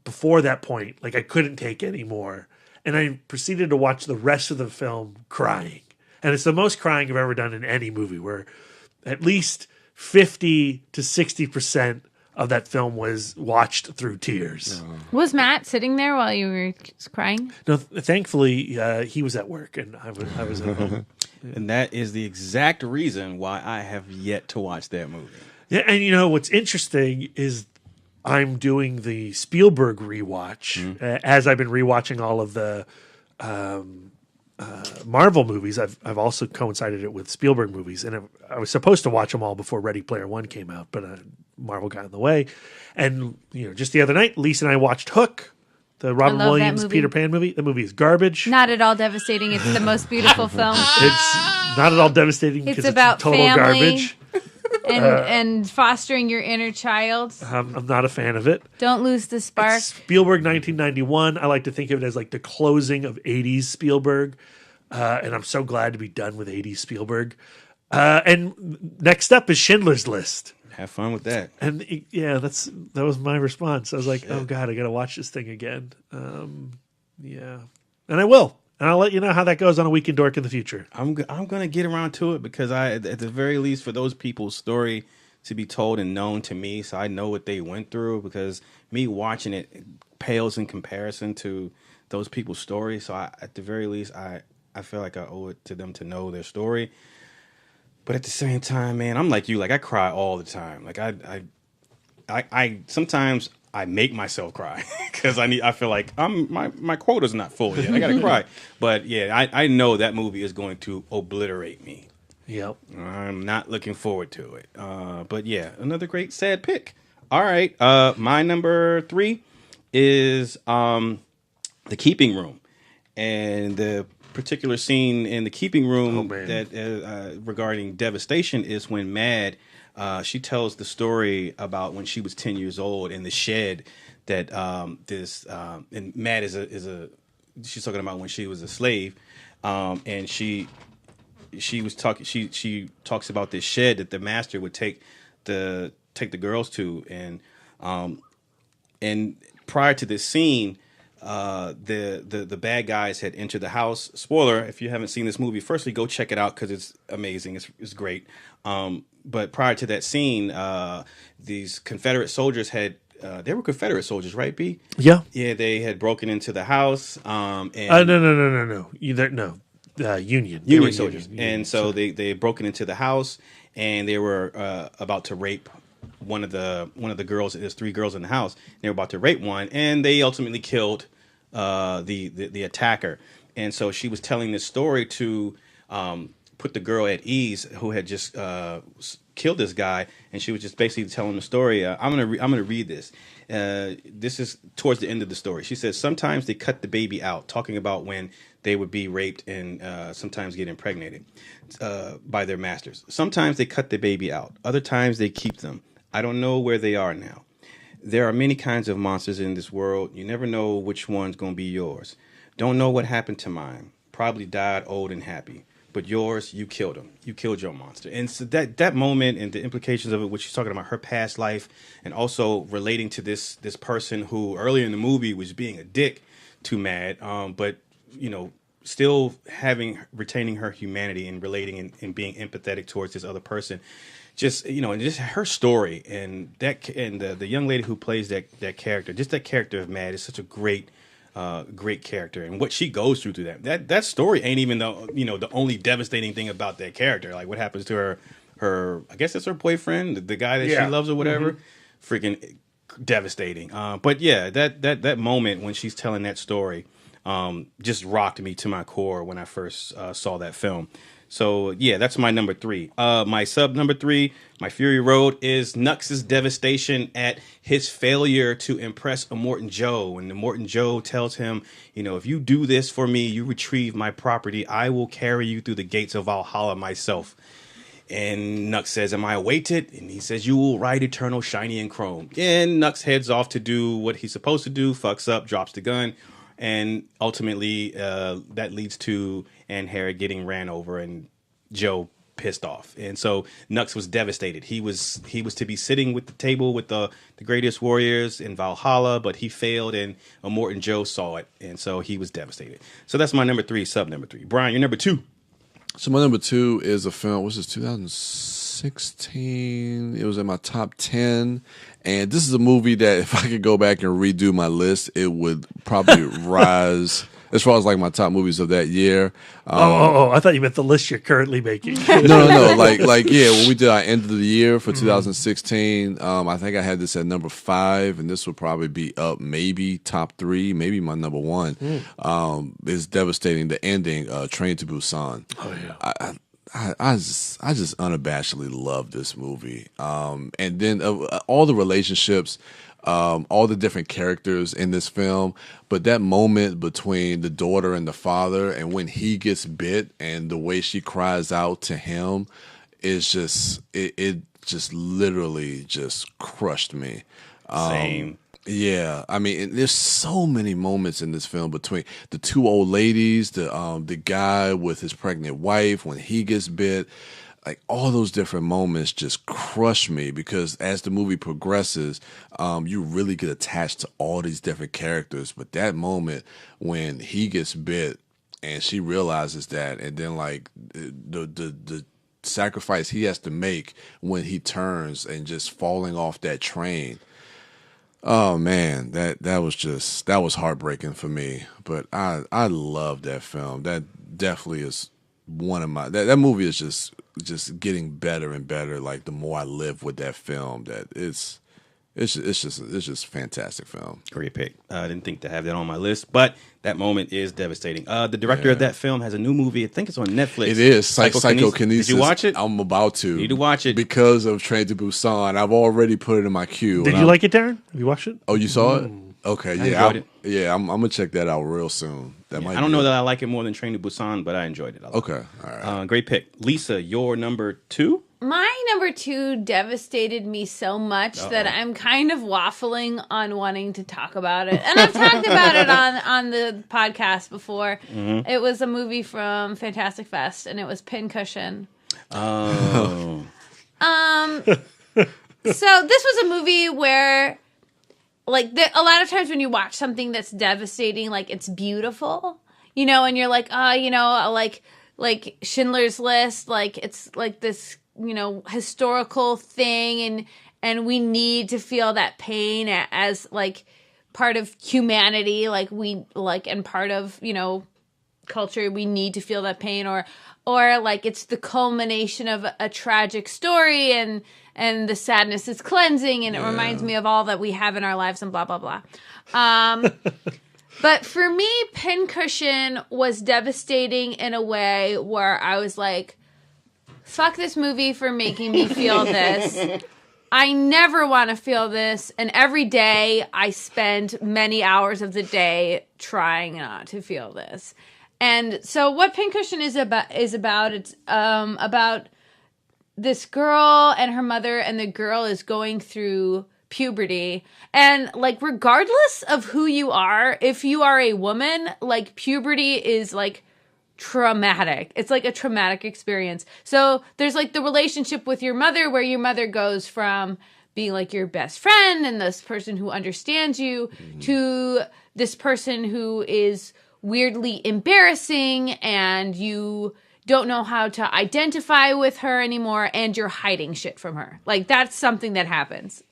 D: before that point. Like I couldn't take any more. And I proceeded to watch the rest of the film crying. And it's the most crying I've ever done in any movie, where at least 50 to 60% of that film was watched through tears.
A: Was Matt sitting there while you were crying?
D: No, thankfully, he was at work and I was at home.
B: And that is the exact reason why I have yet to watch that movie.
D: Yeah, and what's interesting is I'm doing the Spielberg rewatch as I've been rewatching all of the Marvel movies. I've also coincided it with Spielberg movies, and I was supposed to watch them all before Ready Player One came out, but Marvel got in the way. And just the other night, Lisa and I watched Hook, the Robin Williams Peter Pan movie. The movie is garbage.
A: Not at all devastating. It's the most beautiful film.
D: It's not at all devastating because it's total
A: family.
D: garbage.
A: And fostering your inner child.
D: I'm not a fan of it.
A: Don't lose the spark.
D: It's Spielberg 1991. I like to think of it as like the closing of 80s Spielberg. And I'm so glad to be done with 80s Spielberg. And next up is Schindler's List.
B: Have fun with that.
D: And that was my response. I was like, oh God, I got to watch this thing again. Yeah. And I will. And I'll let you know how that goes on A Week in Dork in the future.
B: I'm going to get around to it because at the very least, for those people's story to be told and known to me, so I know what they went through, because me watching it pales in comparison to those people's stories. So at the very least, I feel like I owe it to them to know their story. But at the same time, man, I'm like you. Like I cry all the time. Like I sometimes I make myself cry because I feel like my quota's not full yet. I gotta cry. But yeah, I know that movie is going to obliterate me.
D: Yep.
B: I'm not looking forward to it. But yeah, another great sad pick. All right. My number 3 is The Keeping Room. And the particular scene in The Keeping Room that regarding devastation is when Mad, she tells the story about when she was 10 years old in the shed that and Mad she's talking about when she was a slave, and she talks about this shed that the master would take the girls to, and prior to this scene, the bad guys had entered the house. Spoiler, if you haven't seen this movie, firstly, go check it out because it's amazing. It's great. But prior to that scene, these Confederate soldiers they were Confederate soldiers, right, B?
D: Yeah.
B: Yeah, they had broken into the house.
D: No. Union.
B: Union soldiers. And so they had broken into the house, and they were about to rape one of the girls. There's 3 girls in the house. They were about to rape one, and they ultimately killed the attacker. And so she was telling this story to put the girl at ease who had just killed this guy, and she was just basically telling the story. I'm gonna read this. This is towards the end of the story. She says, sometimes they cut the baby out, talking about when they would be raped and sometimes get impregnated by their masters. Sometimes they cut the baby out. Other times they keep them. I don't know where they are now. There are many kinds of monsters in this world. You never know which one's going to be yours. Don't know what happened to mine. Probably died old and happy. But yours, you killed him. You killed your monster. And so that moment and the implications of it, what she's talking about, her past life, and also relating to this person who earlier in the movie was being a dick to Mad, but still retaining her humanity and relating and being empathetic towards this other person. just just her story and the young lady who plays that character, just that character of Mad is such a great character, and what she goes through that story ain't even the only devastating thing about that character. Like what happens to her I guess it's her boyfriend, the guy that she loves or whatever. Freaking devastating. But yeah, that moment when she's telling that story just rocked me to my core when I first saw that film. So yeah, that's my number 3. My sub number 3, my Fury Road, is Nux's devastation at his failure to impress Immortan Joe. And Immortan Joe tells him, if you do this for me, you retrieve my property, I will carry you through the gates of Valhalla myself. And Nux says, am I awaited? And he says, you will ride eternal, shiny, and chrome. And Nux heads off to do what he's supposed to do, fucks up, drops the gun. And ultimately, that leads to Anhera getting ran over and Joe pissed off. And so Nux was devastated. He was to be sitting with the table with the greatest warriors in Valhalla, but he failed, and Immortan Joe saw it. And so he was devastated. So that's my number 3, sub number 3. Brian, your number 2.
C: So my number 2 is a film. What's this? 2016. It was in my top 10, and this is a movie that if I could go back and redo my list, it would probably rise as far as like my top movies of that year.
D: I thought you meant the list you're currently making.
C: No. Like yeah, when we did our end of the year for 2016, I think I had this at number 5, and this would probably be up maybe top 3, maybe my number 1. It's devastating. The ending, Train to Busan.
D: Oh yeah.
C: I just unabashedly love this movie. And then all the relationships, all the different characters in this film, but that moment between the daughter and the father, and when he gets bit and the way she cries out to him is just, it just literally just crushed me.
B: Same.
C: Yeah, I mean, there's so many moments in this film between the two old ladies, the guy with his pregnant wife when he gets bit. Like all those different moments just crush me, because as the movie progresses, you really get attached to all these different characters. But that moment when he gets bit and she realizes that, and then like the sacrifice he has to make when he turns and just falling off that train. Oh man, that was heartbreaking for me. But I love that film. That definitely is one of my that movie is just getting better and better. Like the more I live with that film, that it's just a fantastic film.
B: Great pick. I didn't think to have that on my list, but that moment is devastating. The director of that film has a new movie. I think it's on Netflix.
C: It is Psychokinesis.
B: Did you watch it?
C: I'm about to.
B: You need to watch it
C: because of Train to Busan. I've already put it in my queue.
D: Did you like it, Darren? Have you watched it?
C: Oh, you saw it? Okay,
B: I enjoyed it.
C: Yeah, I'm gonna check that out real soon.
B: I don't know that I like it more than Train to Busan, but I enjoyed it.
C: Okay, all right.
B: Great pick, Lisa. Your number 2.
A: My number 2 devastated me so much that I'm kind of waffling on wanting to talk about it. And I've talked about it on the podcast before. Mm-hmm. It was a movie from Fantastic Fest, and it was Pincushion.
B: Oh.
A: So this was a movie where, like, a lot of times when you watch something that's devastating, like, it's beautiful, and you're like, like Schindler's List, like, it's like this, historical thing, and we need to feel that pain as like part of humanity, and part of culture. We need to feel that pain, or like it's the culmination of a tragic story, and the sadness is cleansing, and it reminds me of all that we have in our lives, and blah blah blah. But for me, Pincushion was devastating in a way where I was like, fuck this movie for making me feel this. I never want to feel this. And every day I spend many hours of the day trying not to feel this. And so what Pincushion is about, it's about this girl and her mother, and the girl is going through puberty. And like, regardless of who you are, if you are a woman, like puberty is like traumatic. It's like a traumatic experience. So there's like the relationship with your mother, where your mother goes from being like your best friend and this person who understands you to this person who is weirdly embarrassing, and you don't know how to identify with her anymore, and you're hiding shit from her. Like, that's something that happens,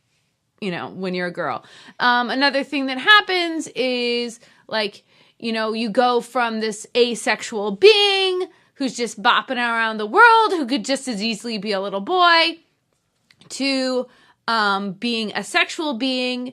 A: you know, when you're a girl. Another thing that happens is, like, you know, you go from this asexual being who's just bopping around the world, who could just as easily be a little boy, to being a sexual being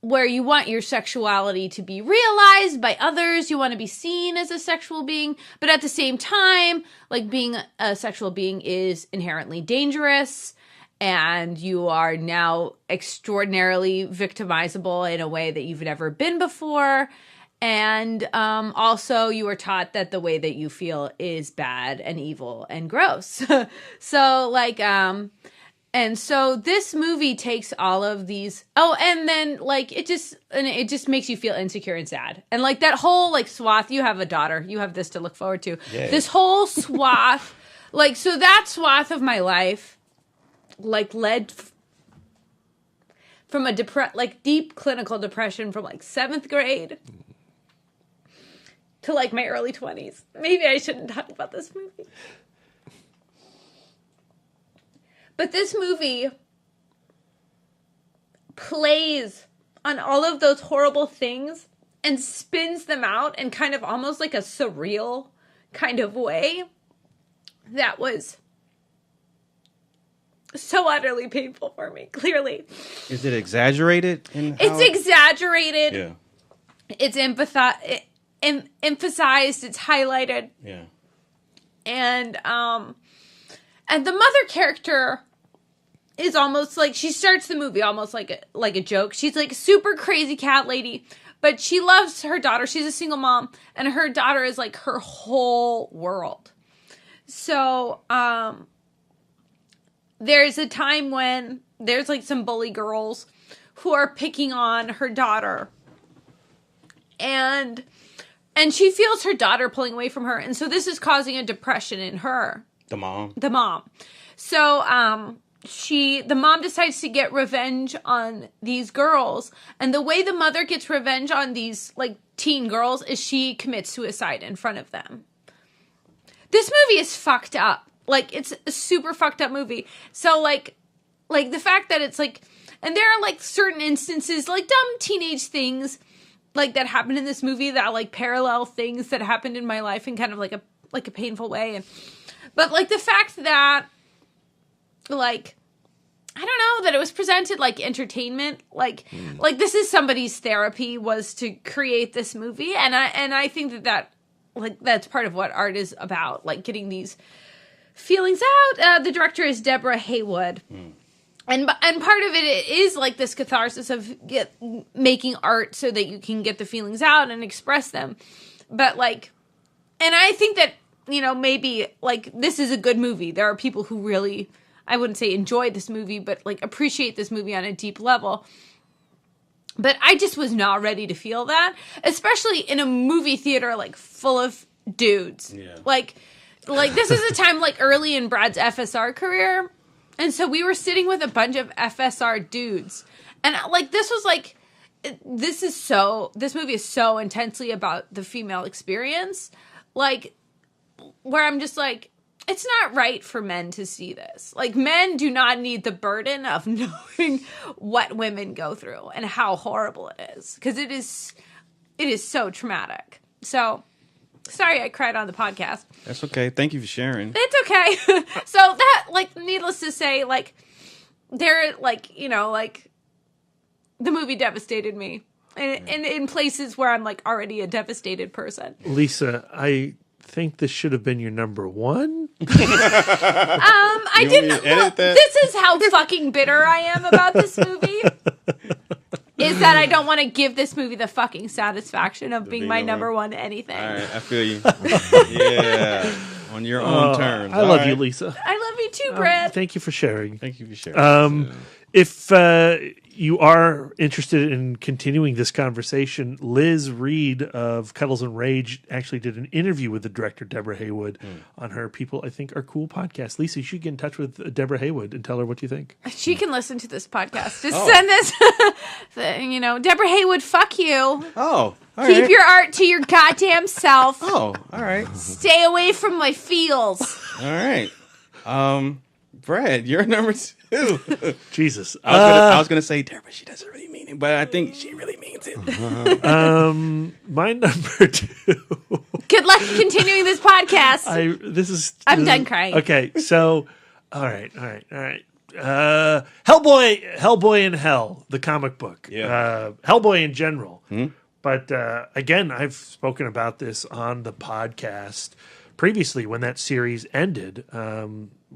A: where you want your sexuality to be realized by others. You want to be seen as a sexual being, but at the same time, like, being a sexual being is inherently dangerous, and you are now extraordinarily victimizable in a way that you've never been before. And also you are taught that the way that you feel is bad and evil and gross. So, like, and so this movie takes all of these. Oh, and then, like, it just makes you feel insecure and sad. And, like, that whole, like, swath. You have a daughter. You have this to look forward to.
B: Yeah.
A: This whole swath, like, so that swath of my life, like, led from a deep clinical depression from, like, 7th grade to, like, my early 20s. Maybe I shouldn't talk about this movie. But this movie plays on all of those horrible things and spins them out in kind of almost like a surreal kind of way that was so utterly painful for me, clearly.
B: Is it exaggerated?
A: It's exaggerated.
B: Yeah.
A: It's emphasized. It's highlighted.
B: Yeah.
A: And the mother character is almost like, she starts the movie almost like a joke. She's like a super crazy cat lady, but she loves her daughter. She's a single mom, and her daughter is like her whole world. So, there's a time when there's like some bully girls who are picking on her daughter, and she feels her daughter pulling away from her. And so this is causing a depression in her.
B: The mom.
A: So, the mom decides to get revenge on these girls. And the way the mother gets revenge on these, like, teen girls is she commits suicide in front of them. This movie is fucked up. Like, it's a super fucked up movie. So, like the fact that it's, like, and there are, like, certain instances, like, dumb teenage things, like, that happened in this movie that, like, parallel things that happened in my life in kind of, like a painful way. But, like, the fact that, like, I don't know, that it was presented like entertainment, like this is somebody's therapy, was to create this movie. And I think that like, that's part of what art is about, like, getting these feelings out. The director is Deborah Haywood. And part of it is like this catharsis of making art so that you can get the feelings out and express them. But, like, and I think that, you know, maybe, like, this is a good movie. There are people who really, I wouldn't say enjoy this movie, but, like, appreciate this movie on a deep level. But I just was not ready to feel that, especially in a movie theater, like, full of dudes.
B: Yeah.
A: Like this is a time, like, early in Brad's FSR career. And so we were sitting with a bunch of FSR dudes. And, like, this was, like, this movie is so intensely about the female experience. Like, where I'm just like, it's not right for men to see this. Like, men do not need the burden of knowing what women go through and how horrible it is. Because it is so traumatic. So, sorry I cried on the podcast.
B: That's okay. Thank you for sharing.
A: It's okay. So that, like, needless to say, like, there, like, you know, like, the movie devastated me. And in places where I'm, like, already a devastated person.
D: Lisa, I think this should have been your number one.
A: I didn't. Well, this is how fucking bitter I am about this movie. Is that I don't want to give this movie the fucking satisfaction of being my number one anything. All
B: right, I feel you. Yeah, on your own terms.
D: I love you, Lisa.
A: I love you too, Brad.
D: Thank you for sharing.
B: Thank you for sharing.
D: If you are interested in continuing this conversation, Liz Reed of Cuddles and Rage actually did an interview with the director, Deborah Haywood, on her People I Think Are Cool podcast. Lisa, you should get in touch with Deborah Haywood and tell her what you think.
A: She can listen to this podcast. Just send this, you know, Deborah Haywood, fuck you.
B: Oh,
A: Keep your art to your goddamn self.
B: Oh, all right.
A: Stay away from my feels.
B: All right. Brad, you're number 2.
D: Jesus.
B: I was gonna say there, but she doesn't really mean it. But I think she really means it.
D: My number 2.
A: Good luck continuing this podcast. I'm done crying.
D: Okay, so all right. Hellboy in Hell, the comic book.
B: Yeah.
D: Hellboy in general. But again, I've spoken about this on the podcast previously when that series ended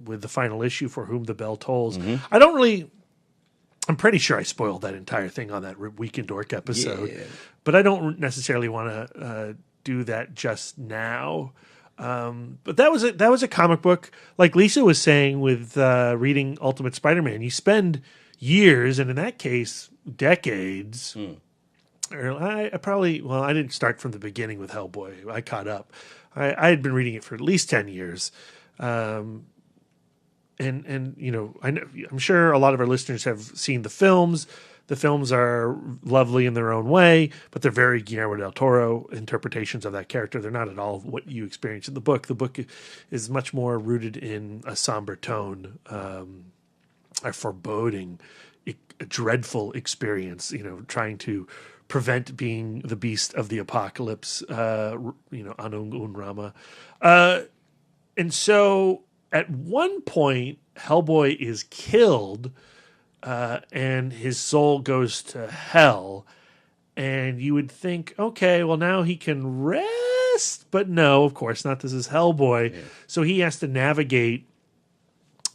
D: with the final issue, For Whom the Bell Tolls. I'm pretty sure I spoiled that entire thing on that Weekend Dork episode, but I don't necessarily want to do that just now. But that was a comic book, like Lisa was saying with reading Ultimate Spider-Man. You spend years, and in that case, decades. Or I didn't start from the beginning with Hellboy. I caught up. I had been reading it for at least 10 years. And you know, I'm sure a lot of our listeners have seen the films. The films are lovely in their own way, but they're very Guillermo del Toro interpretations of that character. They're not at all what you experience in the book. The book is much more rooted in a somber tone, a foreboding, a dreadful experience, you know, trying to prevent being the beast of the apocalypse, Anung Unrama. And so at one point, Hellboy is killed, and his soul goes to hell. And you would think, okay, well, now he can rest. But no, of course not. This is Hellboy. Yeah. So he has to navigate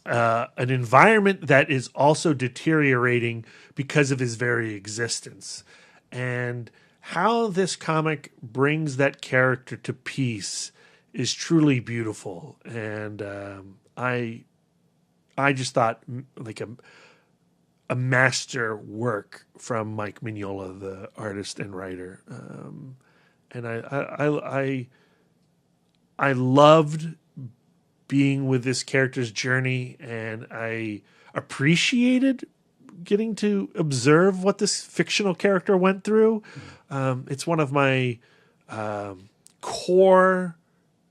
D: an environment that is also deteriorating because of his very existence. And how this comic brings that character to peace is truly beautiful. And I just thought like a master work from Mike Mignola, the artist and writer. And I loved being with this character's journey, and I appreciated getting to observe what this fictional character went through. It's one of my core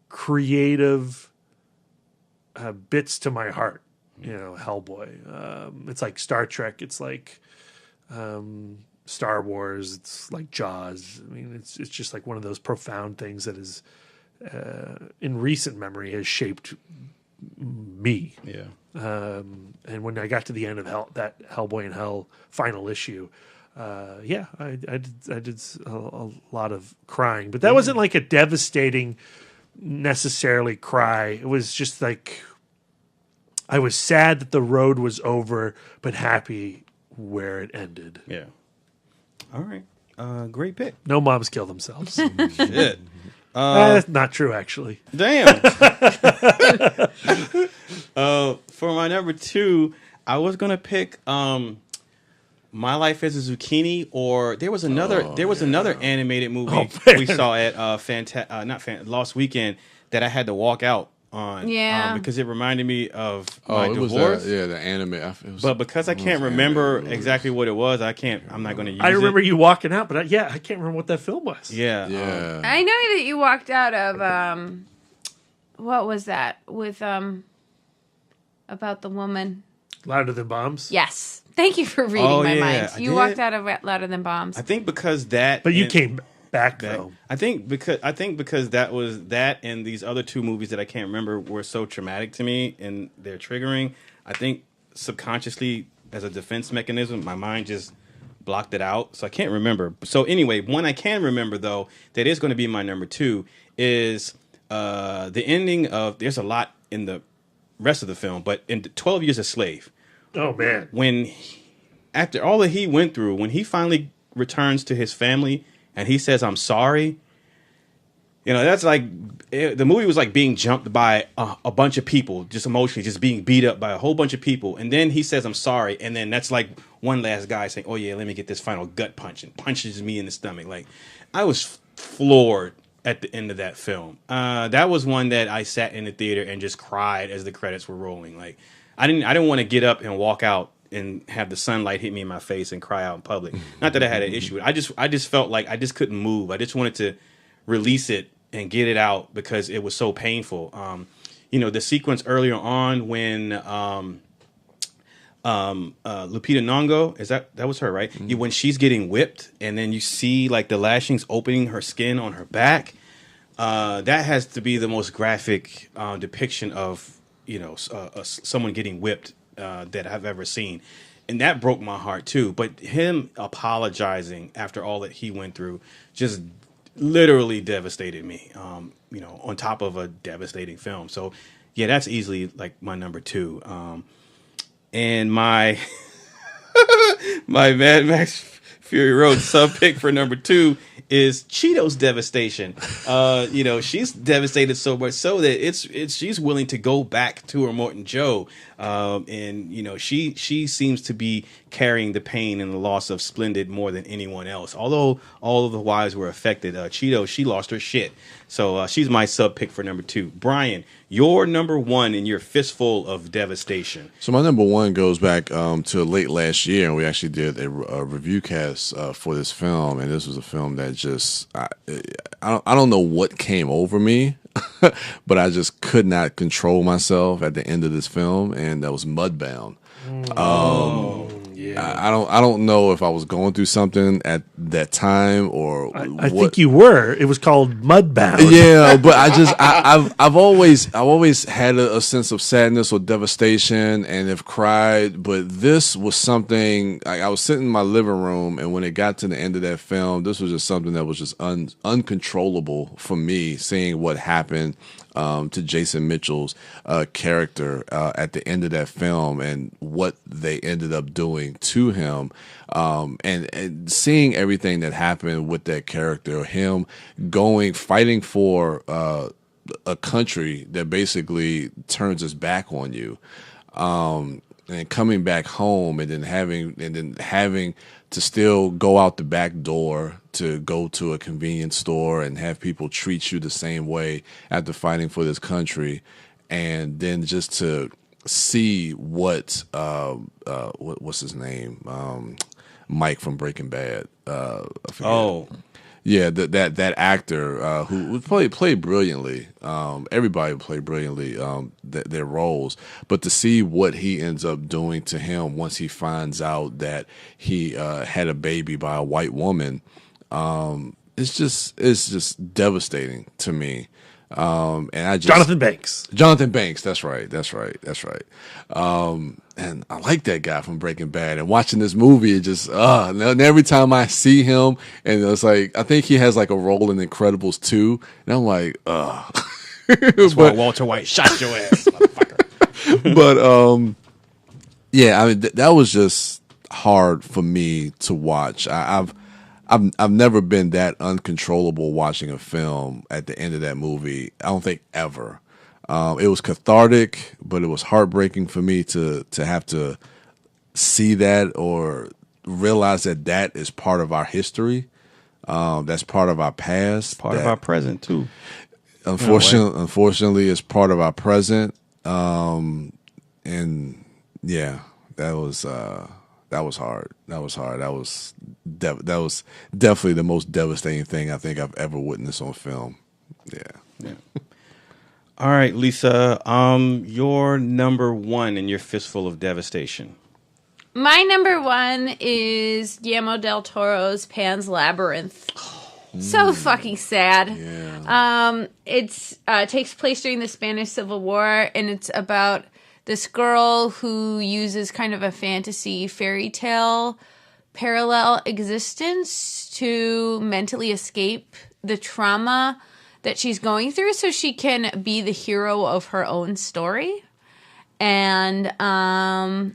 D: creative bits to my heart. You know, Hellboy. It's like Star Trek. It's like Star Wars. It's like Jaws. I mean, it's just like one of those profound things that is in recent memory has shaped me.
B: Yeah.
D: And when I got to the end of that Hellboy in Hell final issue, I did a lot of crying, but that wasn't like a devastating necessarily cry. It was just like I was sad that the road was over, but happy where it ended.
B: Yeah. All right. Great pick.
D: No moms kill themselves.
B: Shit.
D: That's not true, actually.
B: Damn. For my number 2, I was gonna pick My Life as a Zucchini, or there was another animated movie we saw at Lost Weekend that I had to walk out on, because it reminded me of my divorce.
C: The anime.
B: But because I can't remember exactly what it was, I'm not going to use it.
D: I remember you walking out, but I can't remember what that film was.
B: Yeah.
A: I know that you walked out of what was that with about the woman?
D: Louder Than Bombs.
A: Yes. Thank you for reading my mind. You walked out of Louder Than Bombs.
B: I think because that.
D: But you came back though.
B: I think because that was that, and these other 2 movies that I can't remember were so traumatic to me and they're triggering. I think subconsciously, as a defense mechanism, my mind just blocked it out, so I can't remember. So anyway, one I can remember though that is going to be my number 2 is the ending of. There's a lot in the rest of the film, but in 12 Years a Slave.
D: Oh man!
B: After all that he went through, when he finally returns to his family and he says, "I'm sorry," you know, that's like the movie was like being jumped by a bunch of people, just emotionally, just being beat up by a whole bunch of people, and then he says, "I'm sorry," and then that's like one last guy saying, "Oh yeah, let me get this final gut punch," and punches me in the stomach. Like I was floored at the end of that film. That was one that I sat in the theater and just cried as the credits were rolling. Like I didn't want to get up and walk out and have the sunlight hit me in my face and cry out in public. Not that I had an issue with it. I just felt like I just couldn't move. I just wanted to release it and get it out because it was so painful. The sequence earlier on when Lupita Nyong'o, that was her, right?
C: Mm-hmm.
B: When she's getting whipped and then you see like the lashings opening her skin on her back, that has to be the most graphic depiction of someone getting whipped that I've ever seen. And that broke my heart too. But him apologizing after all that he went through just literally devastated me, on top of a devastating film. So yeah, that's easily like my number 2. And my my Mad Max Fury Road sub pick for number 2 is Cheeto's Devastation. She's devastated so much so that she's willing to go back to her Morton Joe. She seems to be carrying the pain and the loss of Splendid more than anyone else. Although all of the wives were affected, Cheeto, she lost her shit. So she's my sub pick for number 2. Brian, your number 1 in your Fistful of Devastation.
C: So my number 1 goes back to late last year, and we actually did a review cast for this film, and this was a film that just I don't know what came over me, but I just could not control myself at the end of this film, and that was Mudbound.
D: Yeah.
C: I don't know if I was going through something at that time or
D: I think you were. It was called Mudbound.
C: Yeah, but I've always had a sense of sadness or devastation and have cried. But this was something I was sitting in my living room, and when it got to the end of that film, this was just something that was just uncontrollable for me. Seeing what happened to Jason Mitchell's character at the end of that film and what they ended up doing to him, and seeing everything that happened with that character, him fighting for a country that basically turns its back on you, and coming back home, and then having to still go out the back door to go to a convenience store and have people treat you the same way after fighting for this country, and then just to see what's his name, Mike from Breaking Bad. Yeah, that actor who played brilliantly. Everybody played brilliantly their roles, but to see what he ends up doing to him once he finds out that he had a baby by a white woman, it's just devastating to me. And I just
D: Jonathan Banks.
C: That's right. And I like that guy from Breaking Bad. And watching this movie, it just and every time I see him, and it's like I think he has like a role in Incredibles 2, and I'm like,
B: That's why Walter White shot your ass, motherfucker.
C: But yeah, I mean that was just hard for me to watch. I've never been that uncontrollable watching a film at the end of that movie. I don't think ever. It was cathartic, but it was heartbreaking for me to have to see that or realize that is part of our history. That's part of our past.
B: Part of our present too.
C: Unfortunately, it's part of our present. And yeah, that was hard. That was definitely the most devastating thing I think I've ever witnessed on film. Yeah.
B: All right, Lisa, your number 1 in your Fistful of Devastation.
A: My number 1 is Guillermo del Toro's Pan's Labyrinth. So fucking sad.
C: Yeah.
A: It takes place during the Spanish Civil War, and it's about this girl who uses kind of a fantasy fairy tale parallel existence to mentally escape the trauma that she's going through so she can be the hero of her own story. And I'm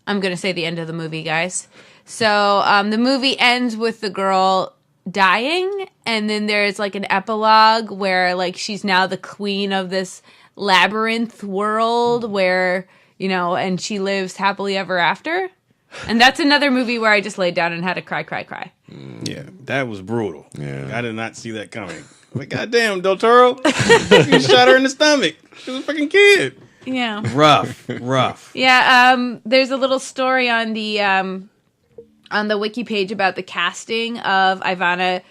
A: going to say the end of the movie, guys. So the movie ends with the girl dying, and then there's like an epilogue where like she's now the queen of this labyrinth world where, and she lives happily ever after. And that's another movie where I just laid down and had to cry.
B: Yeah, that was brutal.
C: Yeah.
B: I did not see that coming. Like, goddamn, Del Toro, you shot her in the stomach. She was a fucking kid.
A: Yeah.
B: Rough.
A: Yeah, there's a little story on the wiki page about the casting of Ivana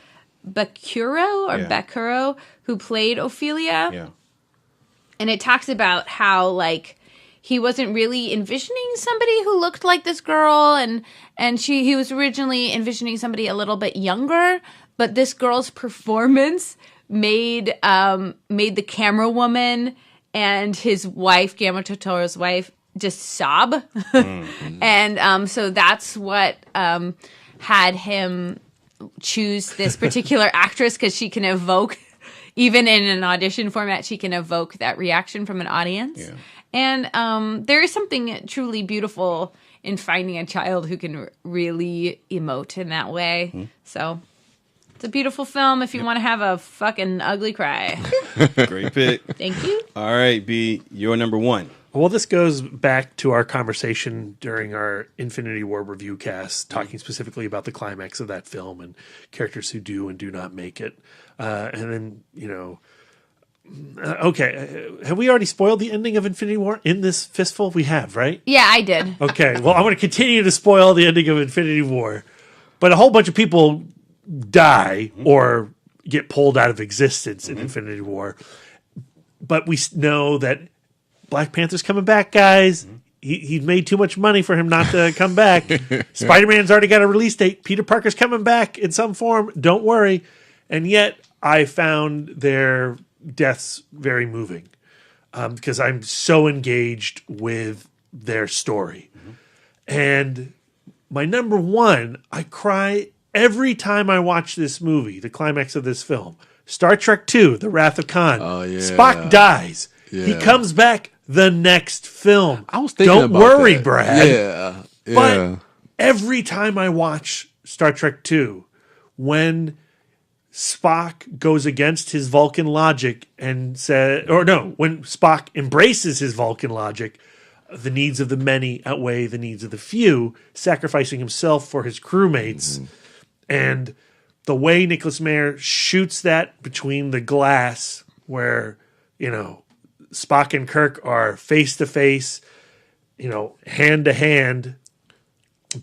A: Bakuro, who played Ophelia.
B: Yeah.
A: And it talks about how, like, he wasn't really envisioning somebody who looked like this girl, and he was originally envisioning somebody a little bit younger, but this girl's performance made the camera woman and his wife, Guillermo Totoro's wife, just sob. And so that's what had him choose this particular actress, because she can evoke, even in an audition format, she can evoke that reaction from an audience.
B: Yeah.
A: And there is something truly beautiful in finding a child who can really emote in that way. So it's a beautiful film if you want to have a fucking ugly cry.
B: Great pick.
A: Thank you.
B: All right, B, you're number one.
D: Well, this goes back to our conversation during our Infinity War review cast, talking specifically about the climax of that film and characters who do and do not make it. And then, okay, have we already spoiled the ending of Infinity War in this fistful? We have, right?
A: Yeah, I did.
D: Okay, well, I'm going to continue to spoil the ending of Infinity War. But a whole bunch of people die or get pulled out of existence in Infinity War. But we know that Black Panther's coming back, guys. He made too much money for him not to come back. Spider-Man's already got a release date. Peter Parker's coming back in some form. Don't worry. And yet I found their deaths very moving because I'm so engaged with their story. And my number one, I cry every time I watch this movie, the climax of this film. Star Trek II, The Wrath of Khan.
C: Oh, yeah.
D: Spock dies.
C: Yeah.
D: He comes back the next film.
C: I was thinking
D: Don't
C: about
D: worry,
C: that.
D: Brad.
C: Yeah.
D: But every time I watch Star Trek II, when Spock goes against his Vulcan logic and when Spock embraces his Vulcan logic, the needs of the many outweigh the needs of the few, sacrificing himself for his crewmates. And the way Nicholas Meyer shoots that between the glass where, Spock and Kirk are face to face, hand to hand,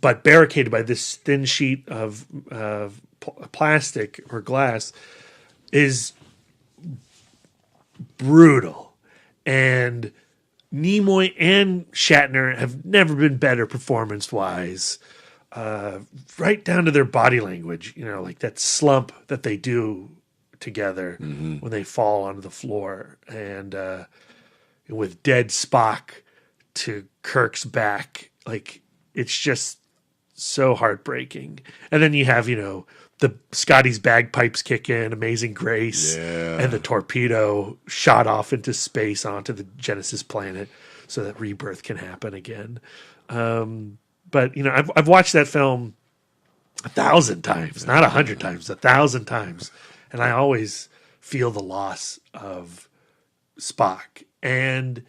D: but barricaded by this thin sheet of plastic or glass is brutal. And Nimoy and Shatner have never been better performance-wise, right down to their body language, like that slump that they do together when they fall onto the floor, and with dead Spock to Kirk's back, like it's just so heartbreaking. And then you have the Scotty's bagpipes kick in, Amazing Grace, and the torpedo shot off into space onto the Genesis planet so that rebirth can happen again. But I've watched that film 1,000 times, not 100 times, 1,000 times. And I always feel the loss of Spock. And,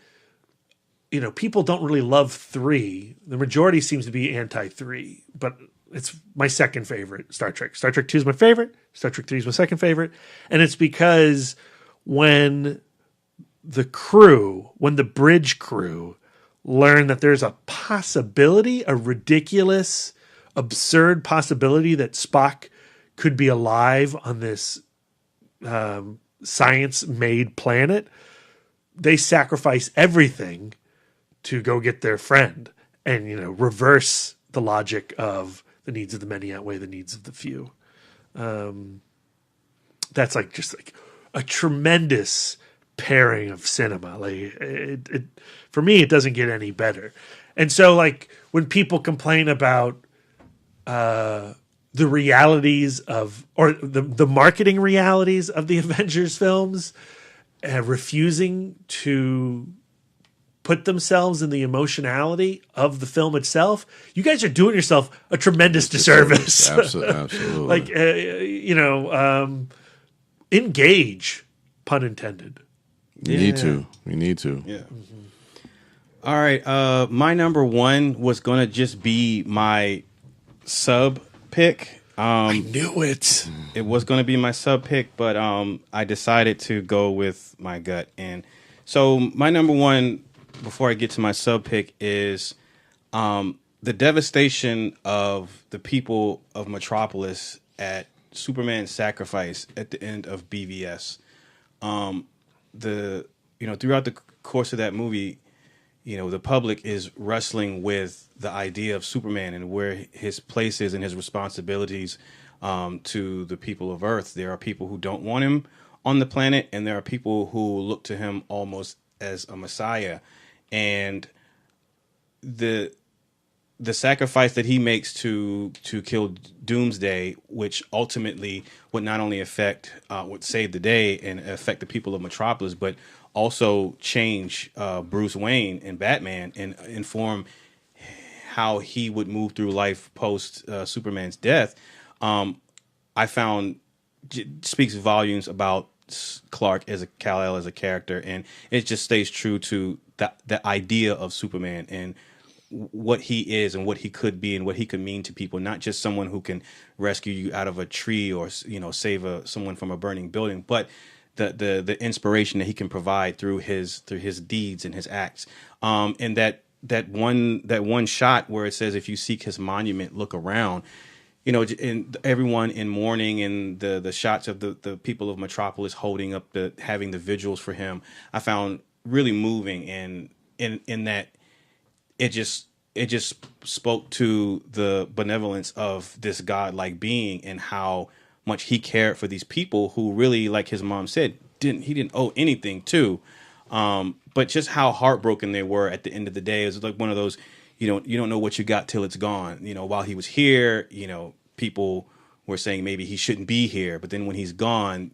D: people don't really love 3. The majority seems to be anti-3. But it's my second favorite Star Trek. Star Trek 2 is my favorite. Star Trek 3 is my second favorite. And it's because when the bridge crew learn that there's a possibility, a ridiculous, absurd possibility that Spock could be alive on this science-made planet, they sacrifice everything to go get their friend and, reverse the logic of the needs of the many outweigh the needs of the few. That's just a tremendous pairing of cinema. For me, it doesn't get any better. And so when people complain about the realities of, or the marketing realities of the Avengers films, refusing to put themselves in the emotionality of the film itself, you guys are doing yourself a tremendous disservice.
C: Absolutely.
D: Engage, pun intended.
C: We need to.
B: Yeah. All right. My number one was going to just be my sub pick.
D: I knew it.
B: It was going to be my sub pick, but I decided to go with my gut. And so my number one before I get to my sub pick is the devastation of the people of Metropolis at Superman's sacrifice at the end of BVS. Throughout the course of that movie, the public is wrestling with the idea of Superman and where his place is and his responsibilities to the people of Earth. There are people who don't want him on the planet, and there are people who look to him almost as a messiah. And the sacrifice that he makes to kill Doomsday, which ultimately would not only would save the day and affect the people of Metropolis, but also change Bruce Wayne and Batman and inform how he would move through life post Superman's death, I found speaks volumes about Clark Kal-El as a character, and it just stays true to the idea of Superman and what he is and what he could be and what he could mean to people, not just someone who can rescue you out of a tree or save someone from a burning building, but the inspiration that he can provide through his deeds and his acts. And that one shot where it says, if you seek his monument, look around, and everyone in mourning, and the shots of the people of Metropolis holding up having the vigils for him, I found really moving, and in that it just spoke to the benevolence of this godlike being and how much he cared for these people who really, like his mom said, he didn't owe anything to, but just how heartbroken they were at the end of the day. It was like one of those, you don't know what you got till it's gone. While he was here, people were saying maybe he shouldn't be here, but then when he's gone,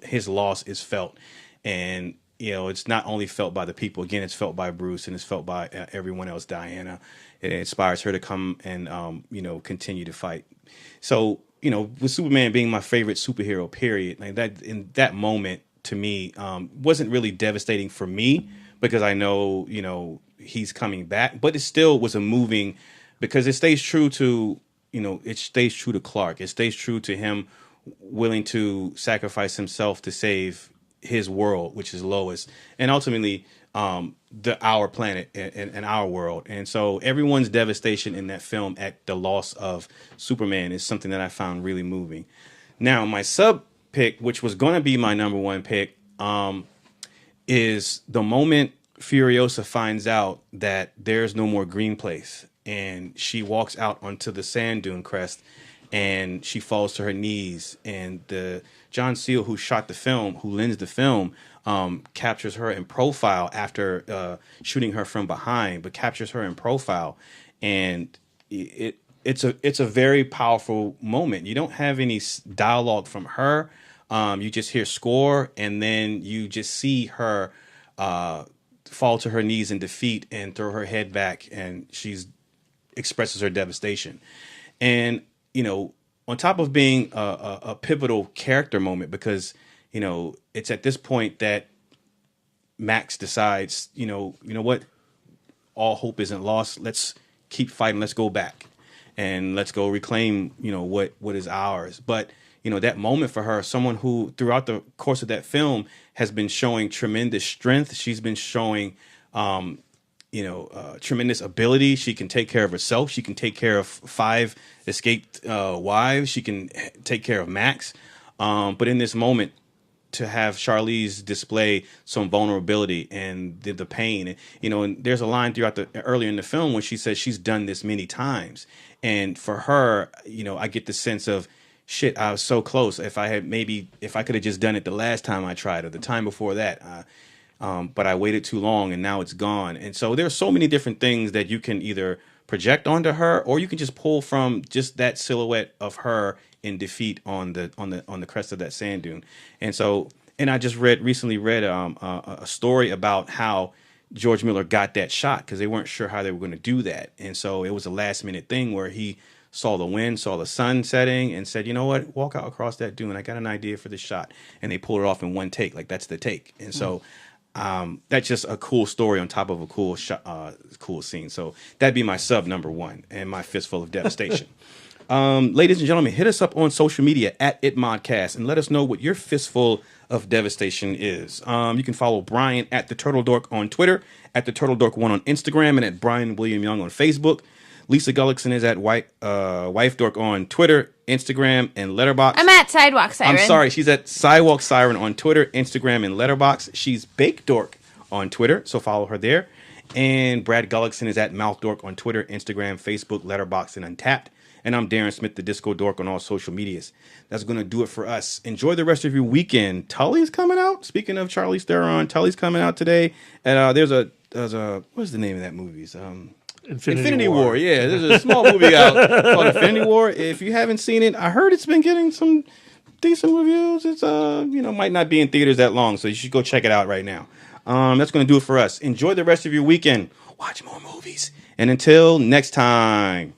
B: his loss is felt. And it's not only felt by the people. Again, it's felt by Bruce, and it's felt by everyone else. Diana, it inspires her to come and continue to fight. So with Superman being my favorite superhero, period, like that, in that moment to me wasn't really devastating for me, because I know he's coming back, but it still was a moving, because it stays true to Clark. It stays true to him willing to sacrifice himself to save his world, which is Lois, and ultimately our planet and our world. And so everyone's devastation in that film at the loss of Superman is something that I found really moving. Now, my sub pick, which was going to be my number one pick, is the moment Furiosa finds out that there's no more Green Place, and she walks out onto the sand dune crest, and she falls to her knees, and the John Seal, who shot the film, who lensed the film, captures her in profile after shooting her from behind, but captures her in profile, and it's a very powerful moment. You don't have any dialogue from her. You just hear score, and then you just see her fall to her knees in defeat and throw her head back, and she expresses her devastation. And on top of being a pivotal character moment, because it's at this point that Max decides, you know what, all hope isn't lost. Let's keep fighting. Let's go back and let's go reclaim, what is ours. But that moment for her, someone who throughout the course of that film has been showing tremendous strength. She's been showing, tremendous ability. She can take care of herself. She can take care of 5 escaped wives. She can take care of Max. But in this moment, to have Charlize display some vulnerability and the pain, and there's a line throughout earlier in the film when she says she's done this many times. And for her, I get the sense of, shit, I was so close. If I could have just done it the last time I tried, or the time before that, but I waited too long and now it's gone. And so there's so many different things that you can either project onto her, or you can just pull from just that silhouette of her in defeat on the crest of that sand dune. And so, and I just recently read a story about how George Miller got that shot, because they weren't sure how they were going to do that. And so it was a last minute thing where he saw the wind, saw the sun setting, and said, you know what, walk out across that dune. I got an idea for this shot. And they pulled it off in one take. Like, that's the take. And so that's just a cool story on top of a cool cool scene. So that'd be my sub number 1 and my Fistful of Devastation. Ladies and gentlemen, hit us up on social media at ItModcast and let us know what your Fistful of Devastation is. You can follow Brian at the Turtle Dork on Twitter, at the Turtle Dork 1 on Instagram, and at Brian William Young on Facebook. Lisa Gullickson is at Wife Dork on Twitter, Instagram, and Letterboxd.
A: I'm at Sidewalk Siren.
B: I'm sorry, she's at Sidewalk Siren on Twitter, Instagram, and Letterboxd. She's Bake Dork on Twitter, so follow her there. And Brad Gullickson is at Mouth Dork on Twitter, Instagram, Facebook, Letterboxd, and Untapped. And I'm Darren Smith, the Disco Dork, on all social medias. That's going to do it for us. Enjoy the rest of your weekend. Tully's coming out. Speaking of Charlize Theron, Tully's coming out today. And there's a what's the name of that movie? Infinity War. Yeah, there's a small movie out called Infinity War. If you haven't seen it, I heard it's been getting some decent reviews. It's might not be in theaters that long, so you should go check it out right now. That's going to do it for us. Enjoy the rest of your weekend. Watch more movies. And until next time.